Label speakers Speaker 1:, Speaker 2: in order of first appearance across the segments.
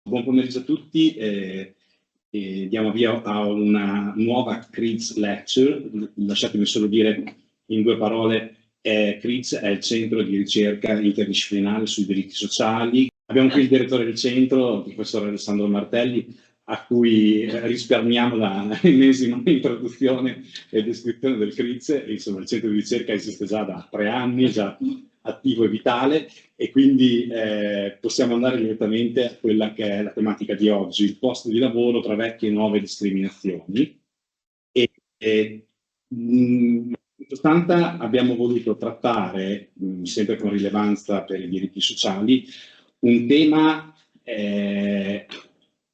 Speaker 1: Buon pomeriggio a tutti. Diamo via a una nuova CRIDS Lecture. Lasciatemi solo dire in due parole, CRIDS è il centro di ricerca interdisciplinare sui diritti sociali. Abbiamo qui il direttore del centro, il professor Alessandro Martelli, a cui risparmiamo l'ennesima introduzione e descrizione del CRIDS. Insomma, il centro di ricerca esiste già da 3 anni, è già attivo e vitale, e quindi possiamo andare direttamente a quella che è la tematica di oggi, il posto di lavoro tra vecchie e nuove discriminazioni. In sostanza abbiamo voluto trattare, sempre con rilevanza per i diritti sociali, un tema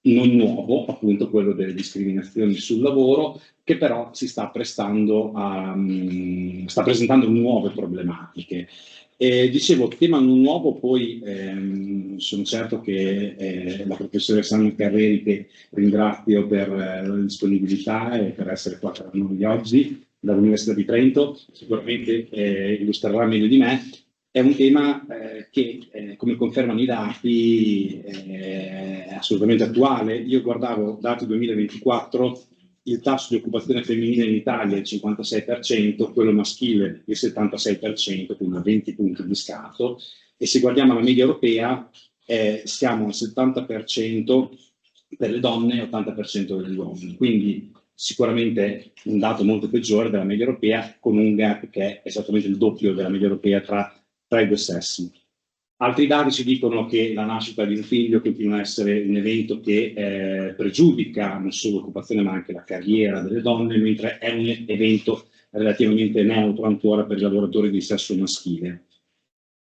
Speaker 1: non nuovo, appunto quello delle discriminazioni sul lavoro, che però si sta prestando sta presentando nuove problematiche. Dicevo, tema non nuovo, poi sono certo che la professoressa Anna Carreri, che ringrazio per la disponibilità e per essere qua tra noi oggi, dall'Università di Trento, sicuramente illustrerà meglio di me. È un tema che, come confermano i dati, è assolutamente attuale. Io guardavo dati 2024, il tasso di occupazione femminile in Italia è il 56%, quello maschile il 76%, quindi 20 punti di scarto, e se guardiamo la media europea siamo al 70% per le donne e 80% degli uomini, quindi sicuramente un dato molto peggiore della media europea, con un gap che è esattamente il doppio della media europea tra i due sessi. Altri dati ci dicono che la nascita di un figlio continua a essere un evento che pregiudica non solo l'occupazione ma anche la carriera delle donne, mentre è un evento relativamente neutro ancora per i lavoratori di sesso maschile.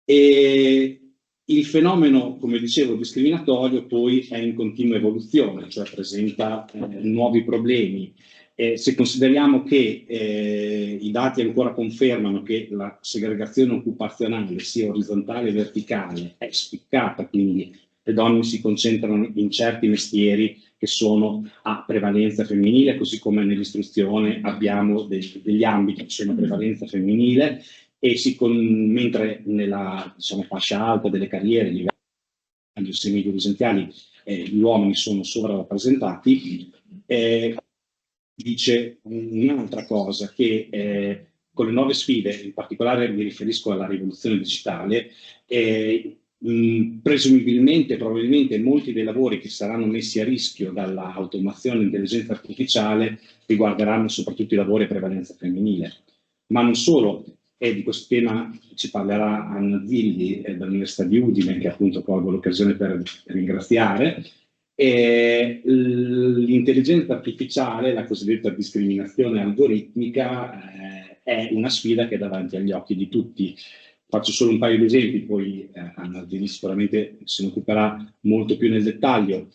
Speaker 1: E il fenomeno, come dicevo, discriminatorio poi è in continua evoluzione, cioè presenta nuovi problemi. Se consideriamo che i dati ancora confermano che la segregazione occupazionale, sia orizzontale che verticale, è spiccata, quindi le donne si concentrano in certi mestieri che sono a prevalenza femminile, così come nell'istruzione abbiamo degli ambiti che sono a prevalenza femminile, mentre nella fascia alta delle carriere, gli semi-dirigenziali, gli uomini sono sovrarappresentati. Dice un'altra cosa, che con le nuove sfide, in particolare mi riferisco alla rivoluzione digitale, presumibilmente, probabilmente molti dei lavori che saranno messi a rischio dall'automazione e dall'intelligenza artificiale riguarderanno soprattutto i lavori a prevalenza femminile. Ma non solo, e di questo tema ci parlerà Anna Zilli dall'Università di Udine, che appunto colgo l'occasione per ringraziare. L'intelligenza artificiale, la cosiddetta discriminazione algoritmica, è una sfida che è davanti agli occhi di tutti. Faccio solo un paio di esempi, poi Anna Zilli sicuramente se ne occuperà molto più nel dettaglio.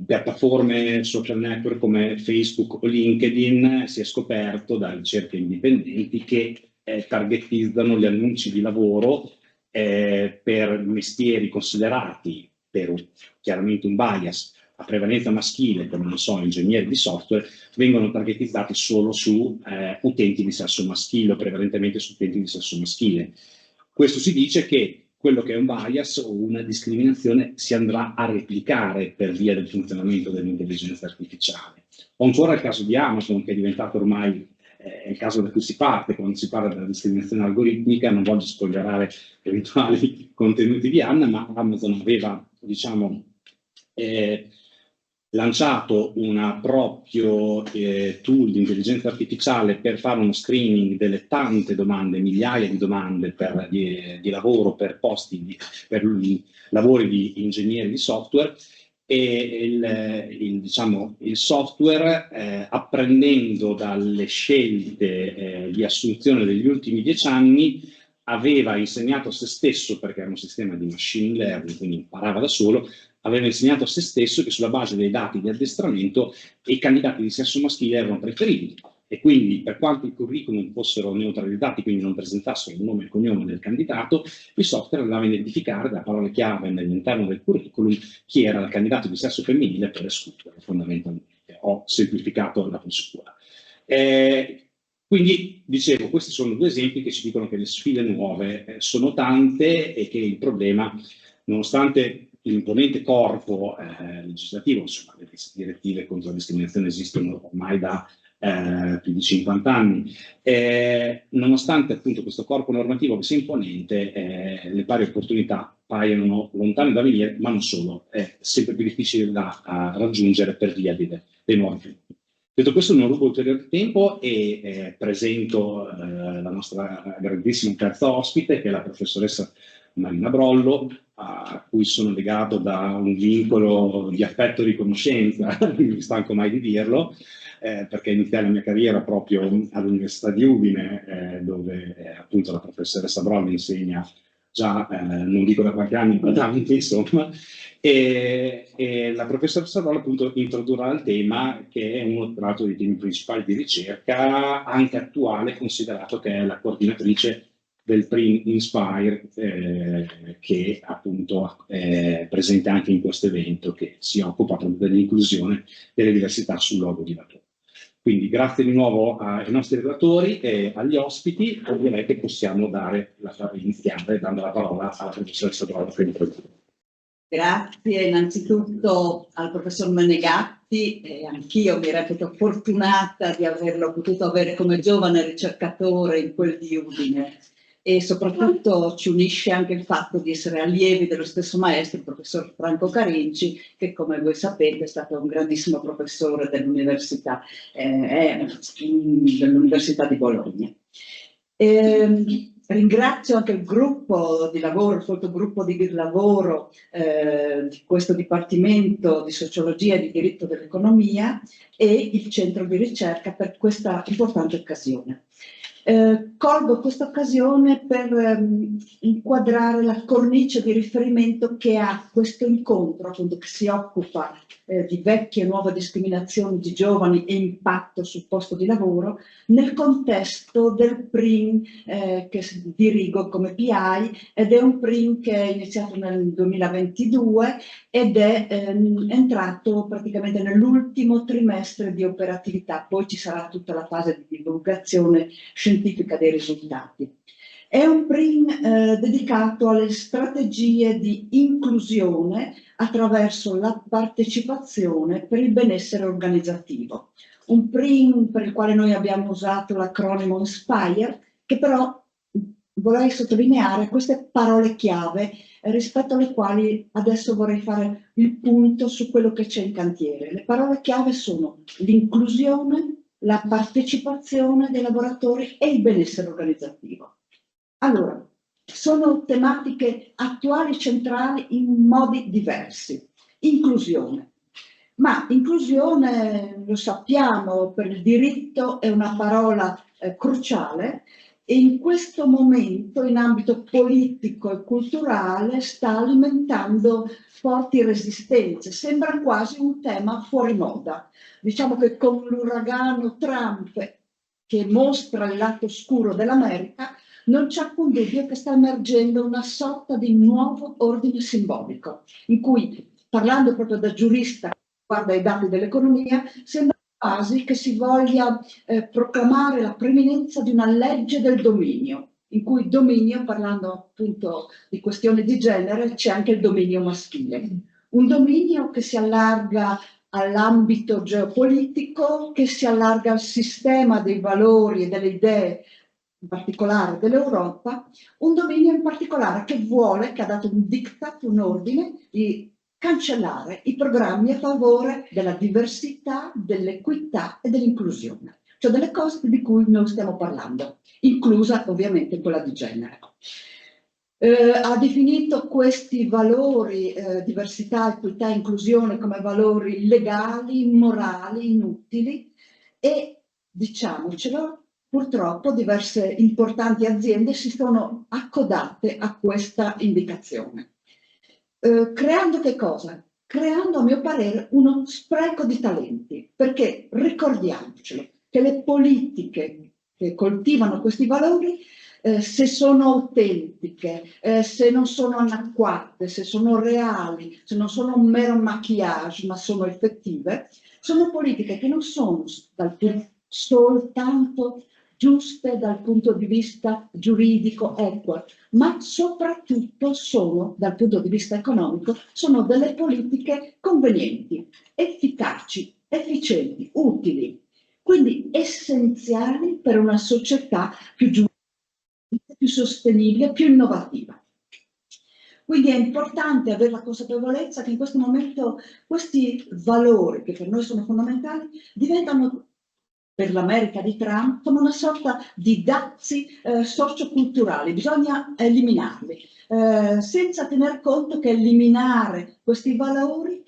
Speaker 1: Piattaforme social network come Facebook o LinkedIn, si è scoperto da ricerche indipendenti che targetizzano gli annunci di lavoro per mestieri considerati, per chiaramente un bias, a prevalenza maschile, come non so, ingegneri di software, vengono targetizzati solo su utenti di sesso maschile, o prevalentemente su utenti di sesso maschile. Questo si dice che quello che è un bias o una discriminazione si andrà a replicare per via del funzionamento dell'intelligenza artificiale. O ancora il caso di Amazon, che è diventato ormai il caso da cui si parte quando si parla della discriminazione algoritmica. Non voglio spoilerare eventuali contenuti di Anna, ma Amazon aveva, lanciato un proprio tool di intelligenza artificiale per fare uno screening delle tante domande, migliaia di domande di lavoro per posti, per lavori di ingegneri di software, e il software, apprendendo dalle scelte di assunzione degli ultimi 10 anni, aveva insegnato a se stesso, perché era un sistema di machine learning, quindi imparava da solo, aveva insegnato a se stesso che sulla base dei dati di addestramento i candidati di sesso maschile erano preferibili, e quindi per quanto i curriculum fossero neutralizzati, quindi non presentassero il nome e il cognome del candidato, il software andava a identificare da parole chiave all'interno del curriculum chi era il candidato di sesso femminile per escludere, fondamentalmente. Ho semplificato la procedura. Quindi, dicevo, questi sono due esempi che ci dicono che le sfide nuove sono tante e che il problema, nonostante imponente corpo legislativo, insomma, le direttive contro la discriminazione esistono ormai da più di 50 anni. Nonostante appunto questo corpo normativo che sia imponente, le pari opportunità paiono lontane da venire, ma non solo, è sempre più difficile da raggiungere per via dei nuovi fenomeni. Detto questo, non rubo ulteriore tempo e presento la nostra grandissima terza ospite, che è la professoressa Marina Brollo, a cui sono legato da un vincolo di affetto e riconoscenza, non mi stanco mai di dirlo, perché iniziai la mia carriera proprio all'Università di Udine, dove appunto la professoressa Brollo insegna già, non dico da qualche anno, ma tanti, insomma, e la professoressa Brollo appunto introdurrà il tema, che è uno tra l'altro dei temi principali di ricerca, anche attuale, considerato che è la coordinatrice del PRIN Inspire, che appunto è presente anche in questo evento, che si occupa proprio dell'inclusione delle diversità sul luogo di lavoro. Quindi grazie di nuovo ai nostri relatori e agli ospiti, e direi che possiamo iniziare dando la parola alla professoressa Brollo.
Speaker 2: Grazie innanzitutto al professor Menegatti, e anch'io mi reputo fortunata di averlo potuto avere come giovane ricercatore in quel di Udine, e soprattutto ci unisce anche il fatto di essere allievi dello stesso maestro, il professor Franco Carinci, che come voi sapete è stato un grandissimo professore dell'Università di Bologna. Ringrazio anche il gruppo di lavoro, il sottogruppo di lavoro di questo Dipartimento di Sociologia e di Diritto dell'Economia e il Centro di Ricerca per questa importante occasione. Colgo questa occasione per inquadrare la cornice di riferimento che ha questo incontro, appunto, che si occupa di vecchie e nuove discriminazioni di giovani e impatto sul posto di lavoro, nel contesto del PRIN che dirigo come PI, ed è un PRIN che è iniziato nel 2022 ed è entrato praticamente nell'ultimo trimestre di operatività. Poi ci sarà tutta la fase di divulgazione scientifica dei risultati. È un PRIN dedicato alle strategie di inclusione attraverso la partecipazione per il benessere organizzativo. Un PRIN per il quale noi abbiamo usato l'acronimo INSPIRE, che però vorrei sottolineare queste parole chiave rispetto alle quali adesso vorrei fare il punto su quello che c'è in cantiere. Le parole chiave sono l'inclusione, la partecipazione dei lavoratori e il benessere organizzativo. Allora, sono tematiche attuali centrali in modi diversi. Inclusione. Ma inclusione, lo sappiamo, per il diritto è una parola cruciale, e in questo momento in ambito politico e culturale sta alimentando forti resistenze, sembra quasi un tema fuori moda. Diciamo che con l'uragano Trump, che mostra il lato scuro dell'America, non c'è alcun dubbio che sta emergendo una sorta di nuovo ordine simbolico, in cui, parlando proprio da giurista che guarda i dati dell'economia, sembra quasi che si voglia proclamare la preminenza di una legge del dominio, in cui dominio, parlando appunto di questioni di genere, c'è anche il dominio maschile. Un dominio che si allarga all'ambito geopolitico, che si allarga al sistema dei valori e delle idee, in particolare dell'Europa, un dominio in particolare che vuole, che ha dato un diktat, un ordine di cancellare i programmi a favore della diversità, dell'equità e dell'inclusione, cioè delle cose di cui noi stiamo parlando, inclusa ovviamente quella di genere. Ha definito questi valori, diversità, equità e inclusione, come valori legali, morali, inutili, e diciamocelo, purtroppo diverse importanti aziende si sono accodate a questa indicazione. Creando che cosa? Creando, a mio parere, uno spreco di talenti, perché ricordiamocelo che le politiche che coltivano questi valori, se sono autentiche, se non sono anacquate, se sono reali, se non sono un mero maquillage, ma sono effettive, sono politiche che non sono soltanto giuste dal punto di vista giuridico, eque, ma soprattutto sono, dal punto di vista economico, sono delle politiche convenienti, efficaci, efficienti, utili, quindi essenziali per una società più giusta, più sostenibile, più innovativa. Quindi è importante avere la consapevolezza che in questo momento questi valori, che per noi sono fondamentali, diventano, per l'America di Trump, come una sorta di dazi socioculturali. Bisogna eliminarli, senza tener conto che eliminare questi valori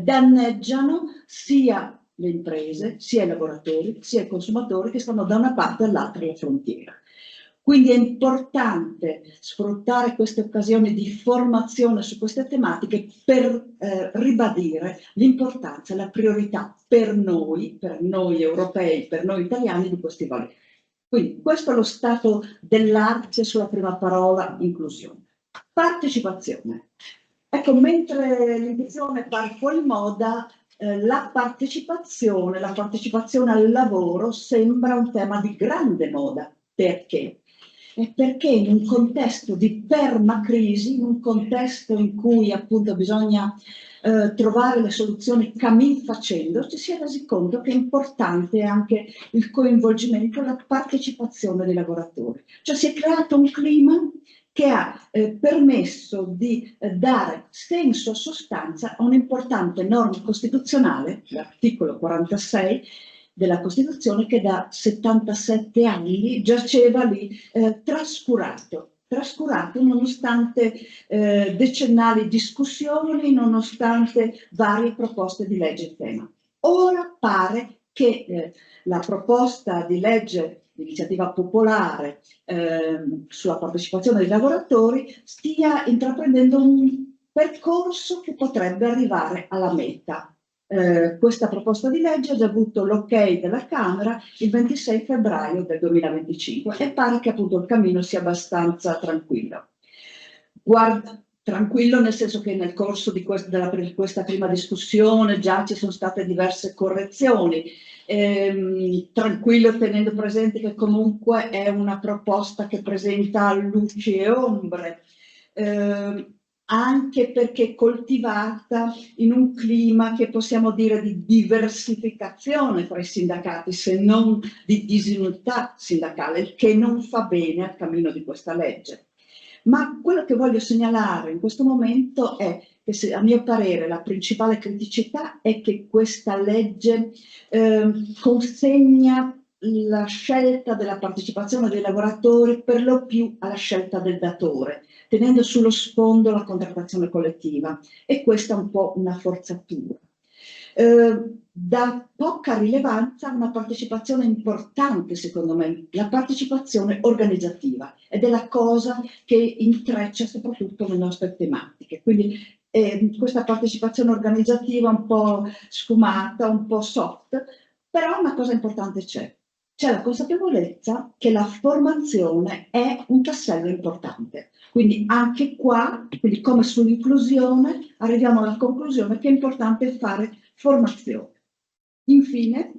Speaker 2: danneggiano sia le imprese, sia i lavoratori, sia i consumatori che stanno da una parte all'altra della frontiera. Quindi è importante sfruttare queste occasioni di formazione su queste tematiche per ribadire l'importanza e la priorità per noi europei, per noi italiani, di questi valori. Quindi questo è lo stato dell'arte sulla prima parola, inclusione. Partecipazione. Ecco, mentre l'inclusione va fuori moda, la partecipazione al lavoro sembra un tema di grande moda. Perché? Perché in un contesto di permacrisi, in un contesto in cui appunto bisogna trovare le soluzioni cammin facendo, ci si è resi conto che è importante anche il coinvolgimento e la partecipazione dei lavoratori. Cioè si è creato un clima che ha permesso di dare senso e sostanza a un'importante norma costituzionale, l'articolo 46, della Costituzione, che da 77 anni giaceva lì trascurato nonostante decennali discussioni, nonostante varie proposte di legge in tema. Ora pare che la proposta di legge di iniziativa popolare sulla partecipazione dei lavoratori stia intraprendendo un percorso che potrebbe arrivare alla meta. Questa proposta di legge ha già avuto l'ok della Camera il 26 febbraio del 2025 e pare che appunto il cammino sia abbastanza tranquillo. Tranquillo nel senso che nel corso di questa prima discussione già ci sono state diverse correzioni, tranquillo tenendo presente che comunque è una proposta che presenta luci e ombre, anche perché coltivata in un clima che possiamo dire di diversificazione tra i sindacati, se non di disunità sindacale, il che non fa bene al cammino di questa legge. Ma quello che voglio segnalare in questo momento è che, a mio parere, la principale criticità è che questa legge consegna la scelta della partecipazione dei lavoratori per lo più alla scelta del datore, tenendo sullo sfondo la contrattazione collettiva, e questa è un po' una forzatura. Da poca rilevanza una partecipazione importante, secondo me, la partecipazione organizzativa, ed è la cosa che intreccia soprattutto le nostre tematiche. Quindi questa partecipazione organizzativa un po' sfumata, un po' soft, però una cosa importante c'è la consapevolezza che la formazione è un tassello importante. Quindi anche qua, quindi come sull'inclusione, arriviamo alla conclusione che è importante fare formazione. Infine,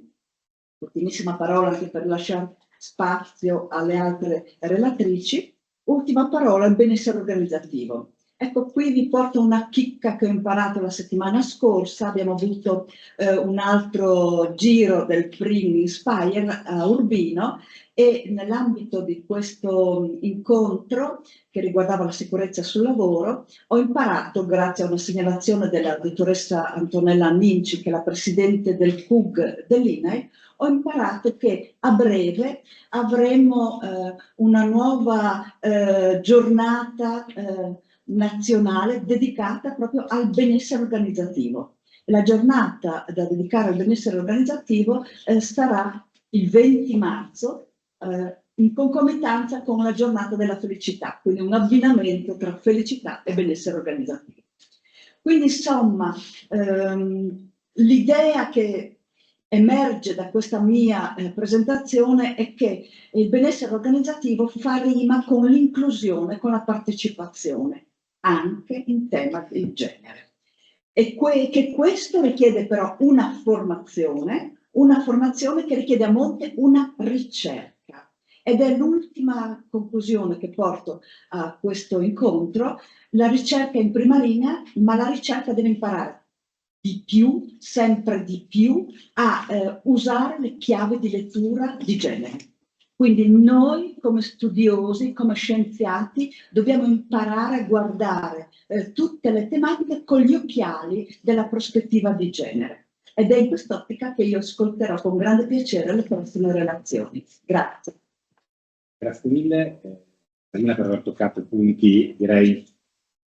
Speaker 2: ultimissima parola anche per lasciare spazio alle altre relatrici, ultima parola, il benessere organizzativo. Ecco, qui vi porto una chicca che ho imparato la settimana scorsa. Abbiamo avuto un altro giro del Bring Inspire a Urbino, e nell'ambito di questo incontro che riguardava la sicurezza sul lavoro ho imparato, grazie a una segnalazione della dottoressa Antonella Ninci, che è la presidente del CUG dell'INAIL, ho imparato che a breve avremo una nuova giornata nazionale dedicata proprio al benessere organizzativo. La giornata da dedicare al benessere organizzativo sarà il 20 marzo, in concomitanza con la giornata della felicità, quindi un abbinamento tra felicità e benessere organizzativo. Quindi insomma, l'idea che emerge da questa mia presentazione è che il benessere organizzativo fa rima con l'inclusione, con la partecipazione, anche in tema di genere. E che questo richiede però una formazione che richiede a monte una ricerca. Ed è l'ultima conclusione che porto a questo incontro: la ricerca è in prima linea, ma la ricerca deve imparare di più, sempre di più, a usare le chiavi di lettura di genere. Quindi noi come studiosi, come scienziati, dobbiamo imparare a guardare tutte le tematiche con gli occhiali della prospettiva di genere. Ed è in quest'ottica che io ascolterò con grande piacere le prossime relazioni. Grazie.
Speaker 1: Grazie mille, Carina, per aver toccato punti, direi,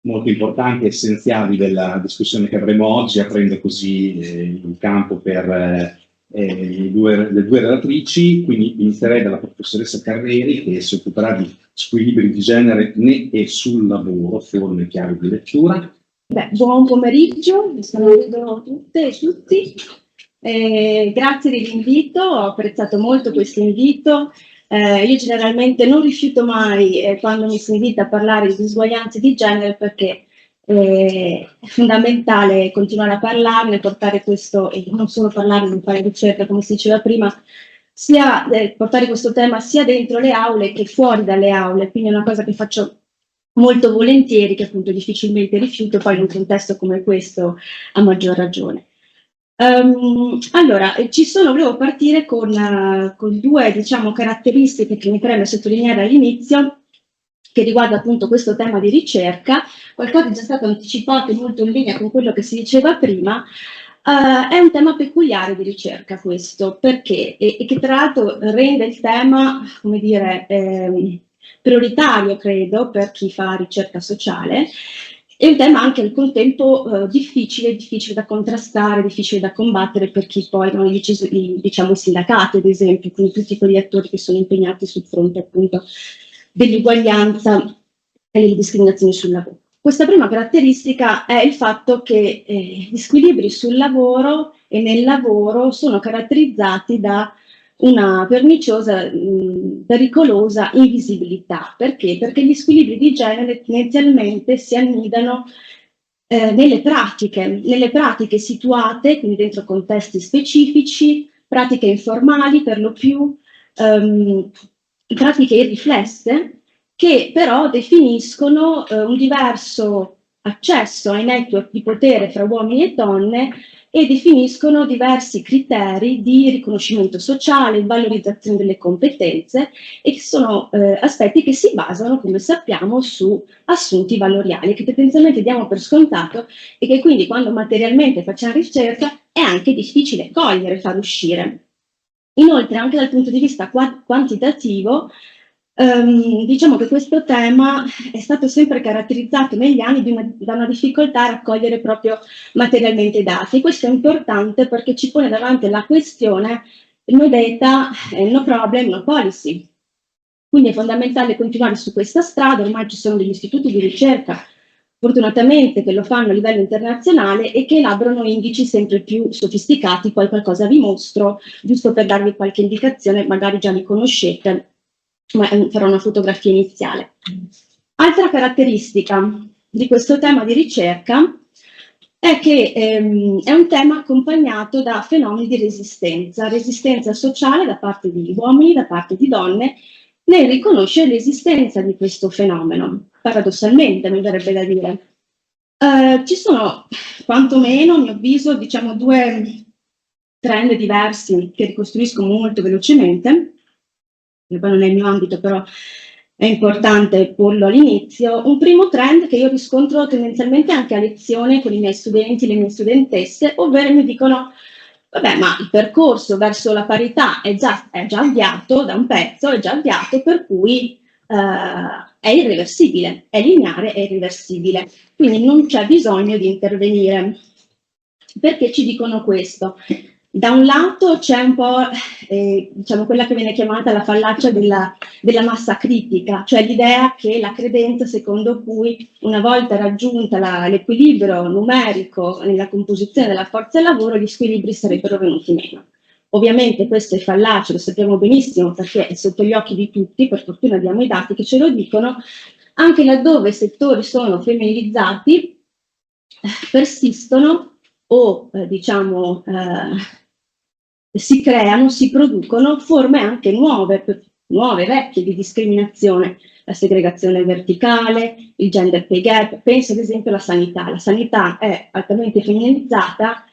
Speaker 1: molto importanti e essenziali della discussione che avremo oggi, aprendo così il campo per le due relatrici. Quindi inizierei dalla professoressa Carreri, che si occuperà di squilibri di genere e sul lavoro, forme e chiavi di lettura.
Speaker 3: Buon pomeriggio, vi saluto tutte e tutti. Grazie dell'invito, ho apprezzato molto questo invito. Io generalmente non rifiuto mai quando mi si invita a parlare di disuguaglianze di genere, perché è fondamentale continuare a parlarne, portare questo, e non solo parlarne, non fare ricerca come si diceva prima, sia portare questo tema sia dentro le aule che fuori dalle aule, quindi è una cosa che faccio molto volentieri, che appunto difficilmente rifiuto, poi in un contesto come questo a maggior ragione. Allora, volevo partire con due, diciamo, caratteristiche che mi preme sottolineare all'inizio, che riguarda appunto questo tema di ricerca. Qualcosa è già stato anticipato molto in linea con quello che si diceva prima. È un tema peculiare di ricerca questo, perché e che tra l'altro rende il tema, come dire, prioritario, credo, per chi fa ricerca sociale. È un tema anche al contempo difficile da contrastare, difficile da combattere per chi poi non è diciamo i sindacati, ad esempio, quindi tutti quegli attori che sono impegnati sul fronte appunto dell'uguaglianza e delle discriminazioni sul lavoro. Questa prima caratteristica è il fatto che gli squilibri sul lavoro e nel lavoro sono caratterizzati da una perniciosa, pericolosa invisibilità. Perché? Perché gli squilibri di genere tendenzialmente si annidano nelle pratiche situate, quindi dentro contesti specifici, pratiche informali per lo più, pratiche irriflesse, che però definiscono un diverso accesso ai network di potere fra uomini e donne e definiscono diversi criteri di riconoscimento sociale, valorizzazione delle competenze, e che sono aspetti che si basano, come sappiamo, su assunti valoriali che tendenzialmente diamo per scontato e che quindi quando materialmente facciamo ricerca è anche difficile cogliere e far uscire. Inoltre, anche dal punto di vista quantitativo, diciamo che questo tema è stato sempre caratterizzato negli anni da una difficoltà a raccogliere proprio materialmente i dati. Questo è importante perché ci pone davanti la questione no data, no problem, no policy. Quindi è fondamentale continuare su questa strada. Ormai ci sono degli istituti di ricerca, fortunatamente, che lo fanno a livello internazionale e che elaborano indici sempre più sofisticati. Poi qualcosa vi mostro, giusto per darvi qualche indicazione, magari già li conoscete, ma farò una fotografia iniziale. Altra caratteristica di questo tema di ricerca è che è un tema accompagnato da fenomeni di resistenza sociale da parte di uomini, da parte di donne, nel riconoscere l'esistenza di questo fenomeno. Paradossalmente, mi verrebbe da dire. Ci sono, quantomeno, a mio avviso, diciamo, due trend diversi che ricostruisco molto velocemente, che poi non è il mio ambito, però è importante porlo all'inizio. Un primo trend che io riscontro tendenzialmente anche a lezione con i miei studenti, le mie studentesse, ovvero mi dicono: vabbè, ma il percorso verso la parità è già avviato da un pezzo, è già avviato, per cui è irreversibile, è lineare, è irreversibile, quindi non c'è bisogno di intervenire. Perché ci dicono questo? Da un lato c'è un po' diciamo quella che viene chiamata la fallacia della massa critica, cioè l'idea che la credenza secondo cui una volta raggiunta l'equilibrio numerico nella composizione della forza lavoro, gli squilibri sarebbero venuti meno. Ovviamente questo è fallace, lo sappiamo benissimo perché è sotto gli occhi di tutti, per fortuna abbiamo i dati che ce lo dicono. Anche laddove i settori sono femminilizzati, persistono o diciamo si creano, si producono forme anche nuove, nuove, vecchie di discriminazione, la segregazione verticale, il gender pay gap. Penso ad esempio alla sanità. La sanità è altamente femminilizzata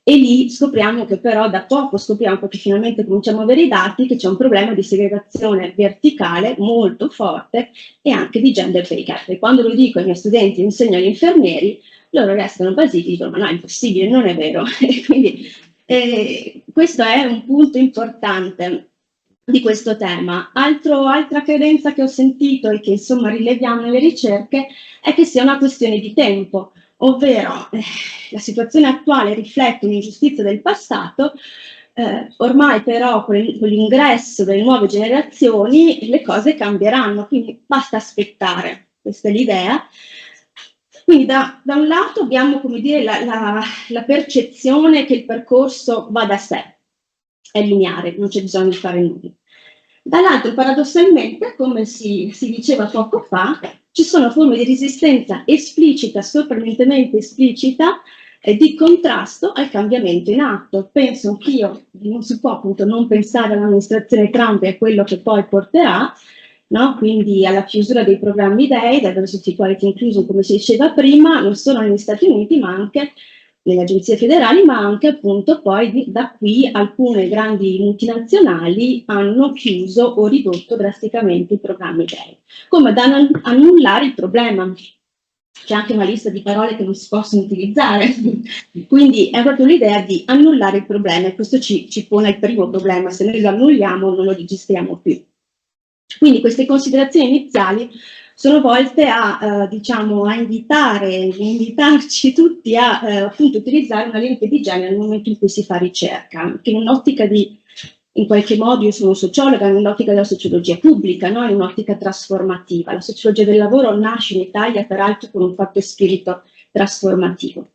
Speaker 3: e lì scopriamo che però da poco scopriamo, perché finalmente cominciamo a avere i dati, che c'è un problema di segregazione verticale molto forte e anche di gender pay gap. E quando lo dico ai miei studenti, insegno agli infermieri, loro restano basiti, dicono ma no, è impossibile, non è vero. E quindi questo è un punto importante di questo tema. Altra credenza che ho sentito e che insomma rileviamo nelle ricerche è che sia una questione di tempo, ovvero la situazione attuale riflette un'ingiustizia del passato, ormai però con l'ingresso delle nuove generazioni le cose cambieranno, quindi basta aspettare, questa è l'idea. Quindi da un lato abbiamo, come dire, la percezione che il percorso va da sé, è lineare, non c'è bisogno di fare nulla. Dall'altro, paradossalmente, come si diceva poco fa, ci sono forme di resistenza esplicita, sorprendentemente esplicita, di contrasto al cambiamento in atto. Penso anch'io, non si può appunto non pensare all'amministrazione Trump e a quello che poi porterà, no? Quindi alla chiusura dei programmi DEI, diversity, equality, inclusion, come si diceva prima, non solo negli Stati Uniti, ma anche nelle agenzie federali, ma anche appunto poi da qui alcune grandi multinazionali hanno chiuso o ridotto drasticamente i programmi DEI, come da annullare il problema. C'è anche una lista di parole che non si possono utilizzare, quindi è proprio l'idea di annullare il problema, e questo ci pone il primo problema: se noi lo annulliamo non lo registriamo più. Quindi queste considerazioni iniziali sono volte a, diciamo, a invitarci tutti a appunto utilizzare una lente di genere nel momento in cui si fa ricerca, che in un'ottica di, in qualche modo, io sono sociologa, in un'ottica della sociologia pubblica, no? In un'ottica trasformativa. La sociologia del lavoro nasce in Italia, peraltro, con un forte spirito trasformativo.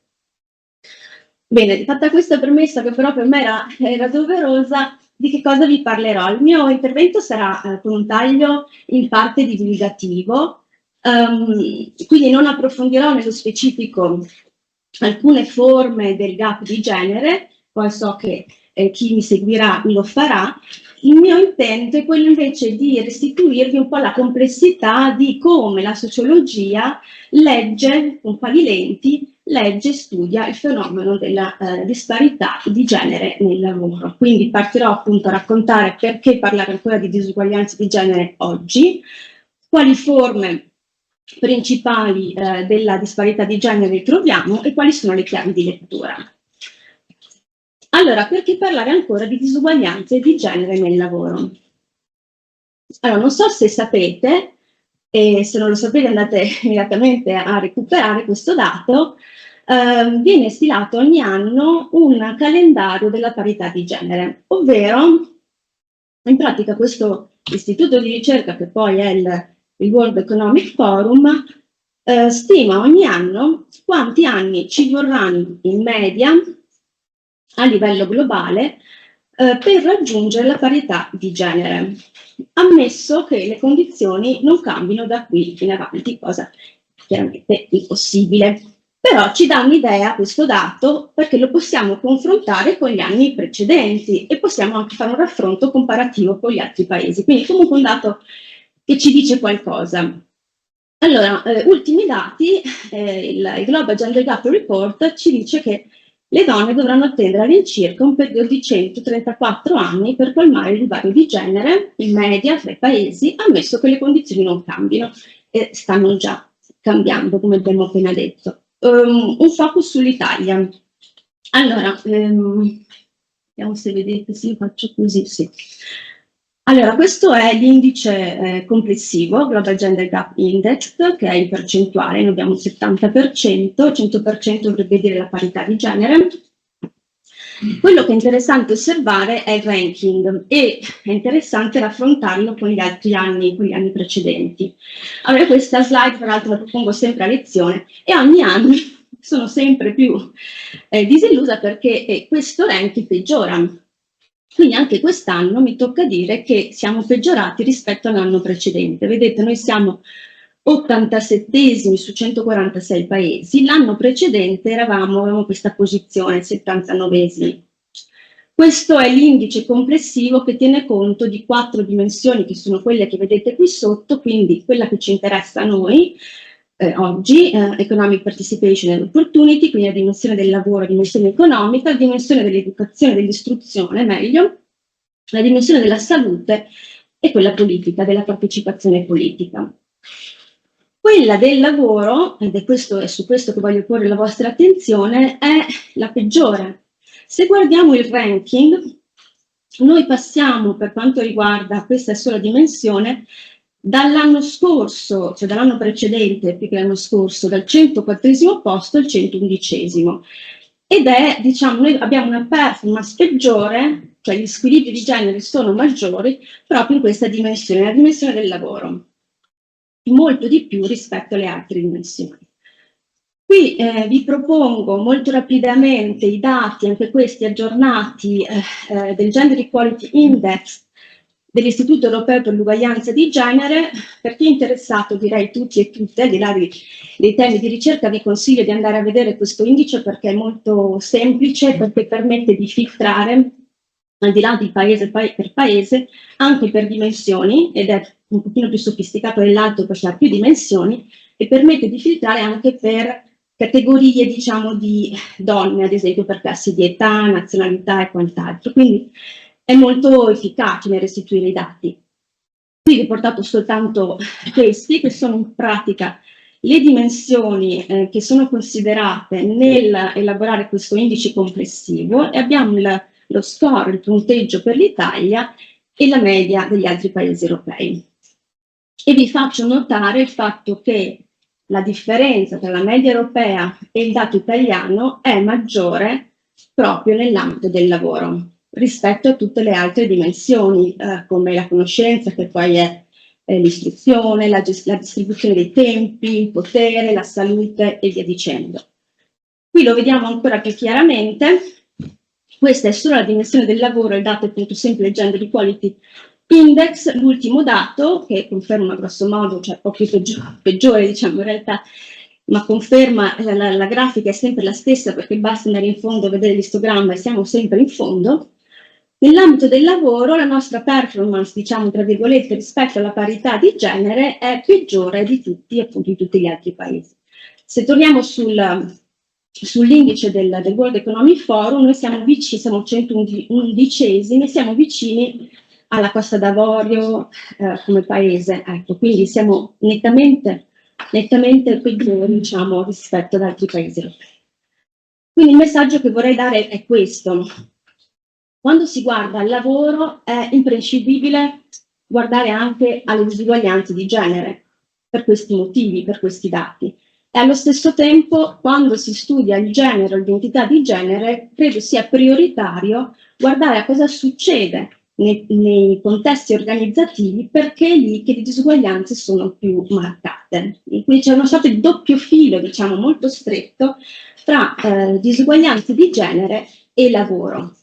Speaker 3: Bene, fatta questa premessa, che però per me era doverosa, di che cosa vi parlerò? Il mio intervento sarà con un taglio in parte divulgativo, quindi non approfondirò nello specifico alcune forme del gap di genere, poi so che chi mi seguirà lo farà. Il mio intento è quello invece di restituirvi un po' la complessità di come la sociologia legge, con quali lenti, legge e studia il fenomeno della disparità di genere nel lavoro. Quindi partirò appunto a raccontare perché parlare ancora di disuguaglianze di genere oggi, quali forme principali della disparità di genere troviamo e quali sono le chiavi di lettura. Allora, perché parlare ancora di disuguaglianze di genere nel lavoro? Allora, non so se sapete, e se non lo sapete andate immediatamente a recuperare questo dato, viene stilato ogni anno un calendario della parità di genere, ovvero, in pratica questo istituto di ricerca, che poi è il World Economic Forum, stima ogni anno quanti anni ci vorranno in media a livello globale per raggiungere la parità di genere, ammesso che le condizioni non cambino da qui in avanti, cosa chiaramente impossibile. Però ci dà un'idea questo dato, perché lo possiamo confrontare con gli anni precedenti e possiamo anche fare un raffronto comparativo con gli altri paesi. Quindi comunque un dato che ci dice qualcosa. Allora, ultimi dati, il Global Gender Gap Report ci dice che le donne dovranno attendere all'incirca un periodo di 134 anni per colmare il divario di genere in media tra i paesi, ammesso che le condizioni non cambino, e stanno già cambiando, come abbiamo appena detto. Un focus sull'Italia. Allora, vediamo se vedete, se io faccio così, sì. Allora, questo è l'indice complessivo, Global Gender Gap Index, che è in percentuale, noi abbiamo il 70%, 100% dovrebbe dire la parità di genere. Quello che è interessante osservare è il ranking e è interessante raffrontarlo con gli altri anni, con gli anni precedenti. Allora, questa slide, tra l'altro, la propongo sempre a lezione e ogni anno sono sempre più disillusa perché questo ranking peggiora. Quindi anche quest'anno mi tocca dire che siamo peggiorati rispetto all'anno precedente. Vedete, noi siamo 87esimi su 146 paesi, l'anno precedente avevamo questa posizione, 79esimi. Questo è l'indice complessivo che tiene conto di 4 dimensioni, che sono quelle che vedete qui sotto, quindi quella che ci interessa a noi oggi, Economic Participation and Opportunity, quindi la dimensione del lavoro, la dimensione economica, la dimensione dell'educazione, dell'istruzione, meglio, la dimensione della salute e quella politica, della partecipazione politica. Quella del lavoro, ed è su questo che voglio porre la vostra attenzione, è la peggiore. Se guardiamo il ranking, noi passiamo, per quanto riguarda questa sola dimensione, dall'anno scorso, cioè dall'anno precedente, più che l'anno scorso, dal 104° posto al 111°. Ed è, diciamo, noi abbiamo una performance peggiore, cioè gli squilibri di genere sono maggiori, proprio in questa dimensione, la dimensione del lavoro, molto di più rispetto alle altre dimensioni. Qui vi propongo molto rapidamente i dati, anche questi aggiornati, del Gender Equality Index dell'Istituto Europeo per l'Uguaglianza di Genere. Per chi è interessato, direi tutti e tutte, al di là dei temi di ricerca, vi consiglio di andare a vedere questo indice perché è molto semplice, perché permette di filtrare, al di là di paese per paese, anche per dimensioni, ed è un pochino più sofisticato dell'altro perché ha più dimensioni, e permette di filtrare anche per categorie, diciamo, di donne, ad esempio per classi di età, nazionalità e quant'altro. Quindi è molto efficace nel restituire i dati. Qui vi ho portato soltanto questi, che sono in pratica le dimensioni che sono considerate nel elaborare questo indice complessivo, e abbiamo lo score, il punteggio per l'Italia e la media degli altri paesi europei. E vi faccio notare il fatto che la differenza tra la media europea e il dato italiano è maggiore proprio nell'ambito del lavoro rispetto a tutte le altre dimensioni, come la conoscenza, che poi è l'istruzione, la distribuzione dei tempi, il potere, la salute e via dicendo. Qui lo vediamo ancora più chiaramente. Questa è solo la dimensione del lavoro, il dato è appunto sempre il Gender Equality Index, l'ultimo dato, che conferma grosso modo, cioè proprio peggiore diciamo in realtà, ma conferma, la grafica è sempre la stessa perché basta andare in fondo a vedere l'istogramma e siamo sempre in fondo. Nell'ambito del lavoro la nostra performance, diciamo tra virgolette, rispetto alla parità di genere è peggiore di tutti, appunto, di tutti gli altri paesi. Se torniamo sull'indice del World Economic Forum, noi siamo vicini, siamo 111esimi, siamo vicini alla Costa d'Avorio come paese, ecco, quindi siamo nettamente peggiori, diciamo, rispetto ad altri paesi europei. Quindi il messaggio che vorrei dare è questo. Quando si guarda al lavoro è imprescindibile guardare anche alle disuguaglianze di genere, per questi motivi, per questi dati. E allo stesso tempo, quando si studia il genere o l'identità di genere, credo sia prioritario guardare a cosa succede nei contesti organizzativi, perché è lì che le disuguaglianze sono più marcate. E quindi c'è una sorta di doppio filo, diciamo, molto stretto tra disuguaglianze di genere e lavoro,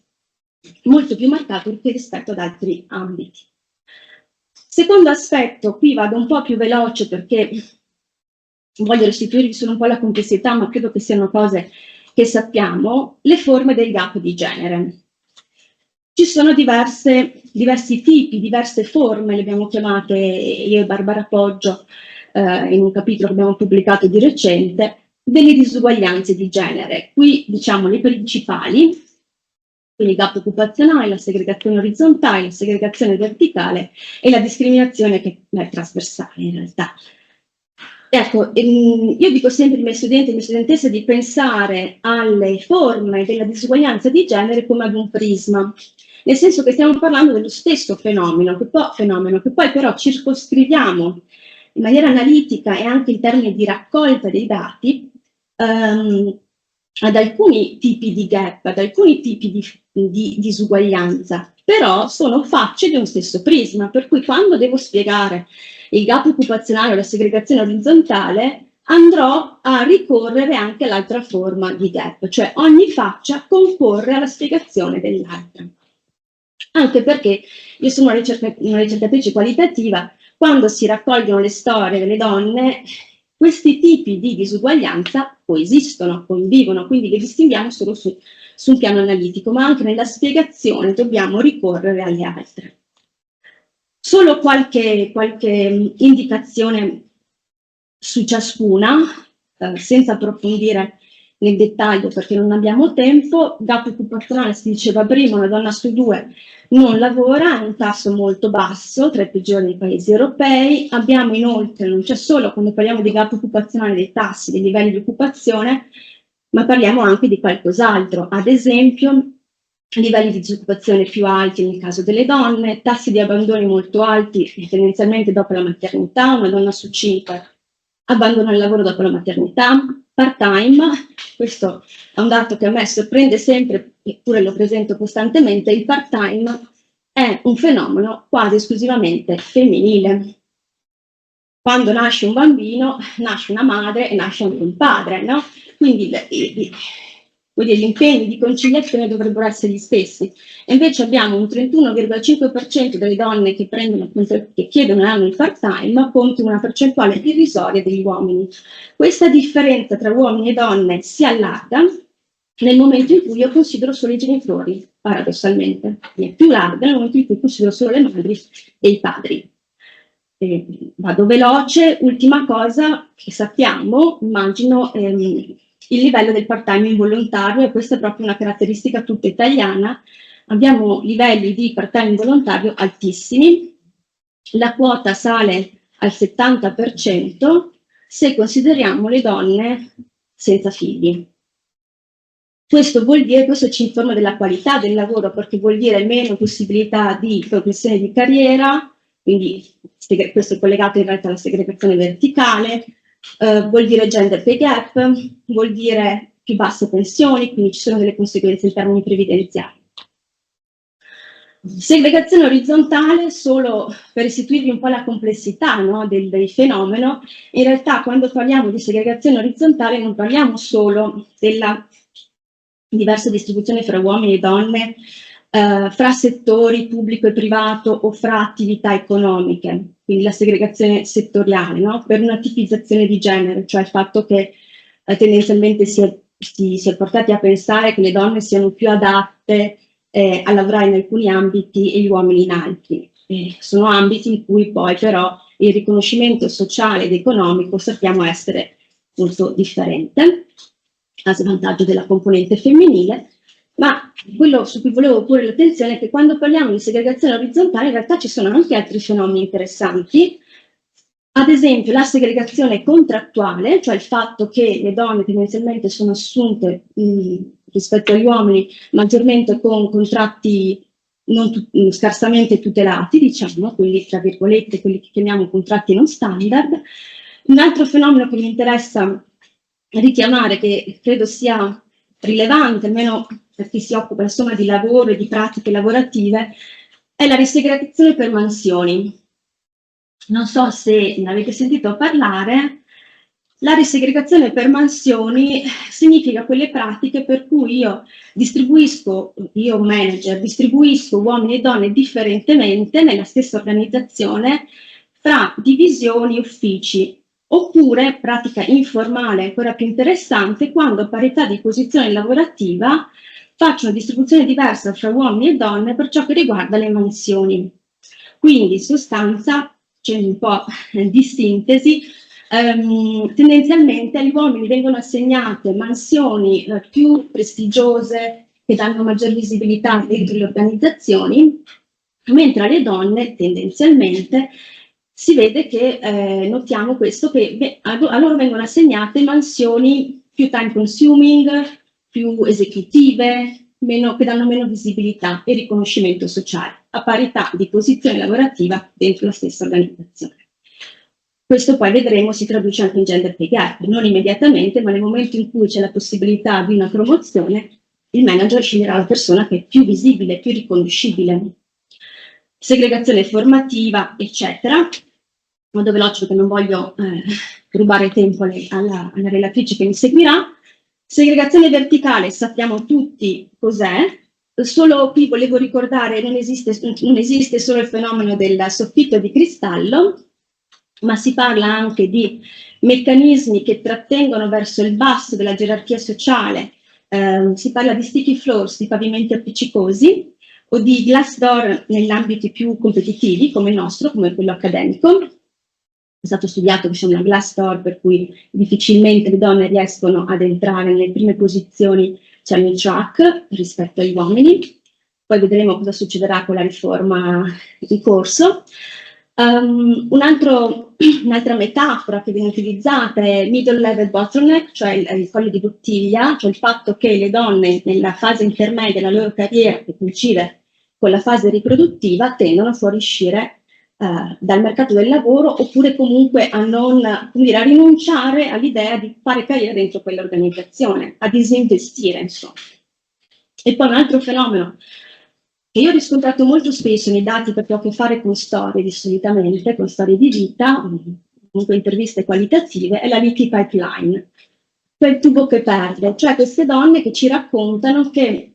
Speaker 3: molto più marcato rispetto ad altri ambiti. Secondo aspetto, qui vado un po' più veloce perché voglio restituirvi solo un po' la complessità, ma credo che siano cose che sappiamo, le forme del gap di genere. Ci sono diversi tipi, diverse forme, le abbiamo chiamate io e Barbara Poggio in un capitolo che abbiamo pubblicato di recente, delle disuguaglianze di genere. Qui diciamo le principali, quindi il gap occupazionale, la segregazione orizzontale, la segregazione verticale e la discriminazione che è trasversale in realtà. Ecco, io dico sempre ai miei studenti e alle mie studentesse di pensare alle forme della disuguaglianza di genere come ad un prisma, nel senso che stiamo parlando dello stesso fenomeno, che poi però circoscriviamo in maniera analitica e anche in termini di raccolta dei dati ad alcuni tipi di gap, ad alcuni tipi di disuguaglianza, però sono facce di uno stesso prisma, per cui quando devo spiegare il gap occupazionale o la segregazione orizzontale, andrò a ricorrere anche all'altra forma di gap, cioè ogni faccia concorre alla spiegazione dell'altra. Anche perché io sono una ricercatrice qualitativa, quando si raccolgono le storie delle donne, questi tipi di disuguaglianza coesistono, convivono, quindi le distinguiamo solo su su un piano analitico, ma anche nella spiegazione dobbiamo ricorrere alle altre. Solo qualche indicazione su ciascuna, senza approfondire nel dettaglio perché non abbiamo tempo. Gap occupazionale, si diceva prima, una donna su 2 non lavora, è un tasso molto basso, tra i peggiori nei paesi europei. Abbiamo inoltre, non c'è solo quando parliamo di gap occupazionale dei tassi, dei livelli di occupazione, ma parliamo anche di qualcos'altro, ad esempio livelli di disoccupazione più alti nel caso delle donne, tassi di abbandono molto alti tendenzialmente dopo la maternità, una donna su 5 abbandona il lavoro dopo la maternità, part-time, questo è un dato che a me sorprende sempre, eppure lo presento costantemente, il part-time è un fenomeno quasi esclusivamente femminile. Quando nasce un bambino, nasce una madre e nasce anche un padre, no? Quindi gli impegni di conciliazione dovrebbero essere gli stessi. E invece abbiamo un 31,5% delle donne che chiedono e hanno il part-time contro una percentuale irrisoria degli uomini. Questa differenza tra uomini e donne si allarga nel momento in cui io considero solo i genitori, paradossalmente. È più larga nel momento in cui considero solo le madri e i padri. Vado veloce, ultima cosa che sappiamo, immagino, il livello del part-time involontario, e questa è proprio una caratteristica tutta italiana. Abbiamo livelli di part-time involontario altissimi, la quota sale al 70% se consideriamo le donne senza figli. Questo vuol dire, questo ci informa della qualità del lavoro, perché vuol dire meno possibilità di progressione di carriera, quindi questo è collegato in realtà alla segregazione verticale, vuol dire gender pay gap, vuol dire più basse pensioni, quindi ci sono delle conseguenze in termini previdenziali. Segregazione orizzontale, solo per restituirvi un po' la complessità, no, del fenomeno. In realtà quando parliamo di segregazione orizzontale non parliamo solo della diversa distribuzione fra uomini e donne, fra settori pubblico e privato o fra attività economiche, quindi la segregazione settoriale, no? Per una tipizzazione di genere, cioè il fatto che tendenzialmente si è portati a pensare che le donne siano più adatte a lavorare in alcuni ambiti e gli uomini in altri. Sono ambiti in cui poi però il riconoscimento sociale ed economico sappiamo essere molto differente, a svantaggio della componente femminile. Ma quello su cui volevo porre l'attenzione è che quando parliamo di segregazione orizzontale in realtà ci sono anche altri fenomeni interessanti, ad esempio la segregazione contrattuale, cioè il fatto che le donne tendenzialmente sono assunte rispetto agli uomini maggiormente con contratti scarsamente tutelati, diciamo, quindi tra virgolette quelli che chiamiamo contratti non standard. Un altro fenomeno che mi interessa richiamare, che credo sia rilevante, almeno per chi si occupa insomma di lavoro e di pratiche lavorative, è la risegregazione per mansioni. Non so se ne avete sentito parlare. La risegregazione per mansioni significa quelle pratiche per cui io manager, distribuisco uomini e donne differentemente nella stessa organizzazione fra divisioni e uffici. Oppure, pratica informale ancora più interessante, quando a parità di posizione lavorativa faccio una distribuzione diversa fra uomini e donne per ciò che riguarda le mansioni. Quindi, in sostanza, facendo un po' di sintesi, tendenzialmente agli uomini vengono assegnate mansioni più prestigiose che danno maggior visibilità dentro le organizzazioni, mentre alle donne tendenzialmente si vede che, notiamo questo, che a loro vengono assegnate mansioni più time consuming, più esecutive, che danno meno visibilità e riconoscimento sociale, a parità di posizione lavorativa dentro la stessa organizzazione. Questo poi vedremo si traduce anche in gender pay gap, non immediatamente, ma nel momento in cui c'è la possibilità di una promozione, il manager sceglierà la persona che è più visibile, più riconoscibile. Segregazione formativa, eccetera. Modo veloce perché non voglio rubare tempo alla relatrice che mi seguirà. Segregazione verticale, sappiamo tutti cos'è, solo qui volevo ricordare non esiste solo il fenomeno del soffitto di cristallo, ma si parla anche di meccanismi che trattengono verso il basso della gerarchia sociale si parla di sticky floors, di pavimenti appiccicosi, o di glass door negli ambiti più competitivi, come il nostro, come quello accademico. È stato studiato che c'è una glass door per cui difficilmente le donne riescono ad entrare nelle prime posizioni tenure track rispetto agli uomini. Poi vedremo cosa succederà con la riforma in corso. Un'altra metafora che viene utilizzata è middle level bottleneck, cioè il collo di bottiglia, cioè il fatto che le donne nella fase intermedia della loro carriera, che coincide con la fase riproduttiva, tendono a fuoriuscire dal mercato del lavoro, oppure comunque a non, come dire, a rinunciare all'idea di fare carriera dentro quell'organizzazione, a disinvestire, insomma. E poi un altro fenomeno che io ho riscontrato molto spesso nei dati, perché ho a che fare con storie solitamente, con storie di vita, comunque interviste qualitative, è la leaky pipeline, quel tubo che perde, cioè queste donne che ci raccontano che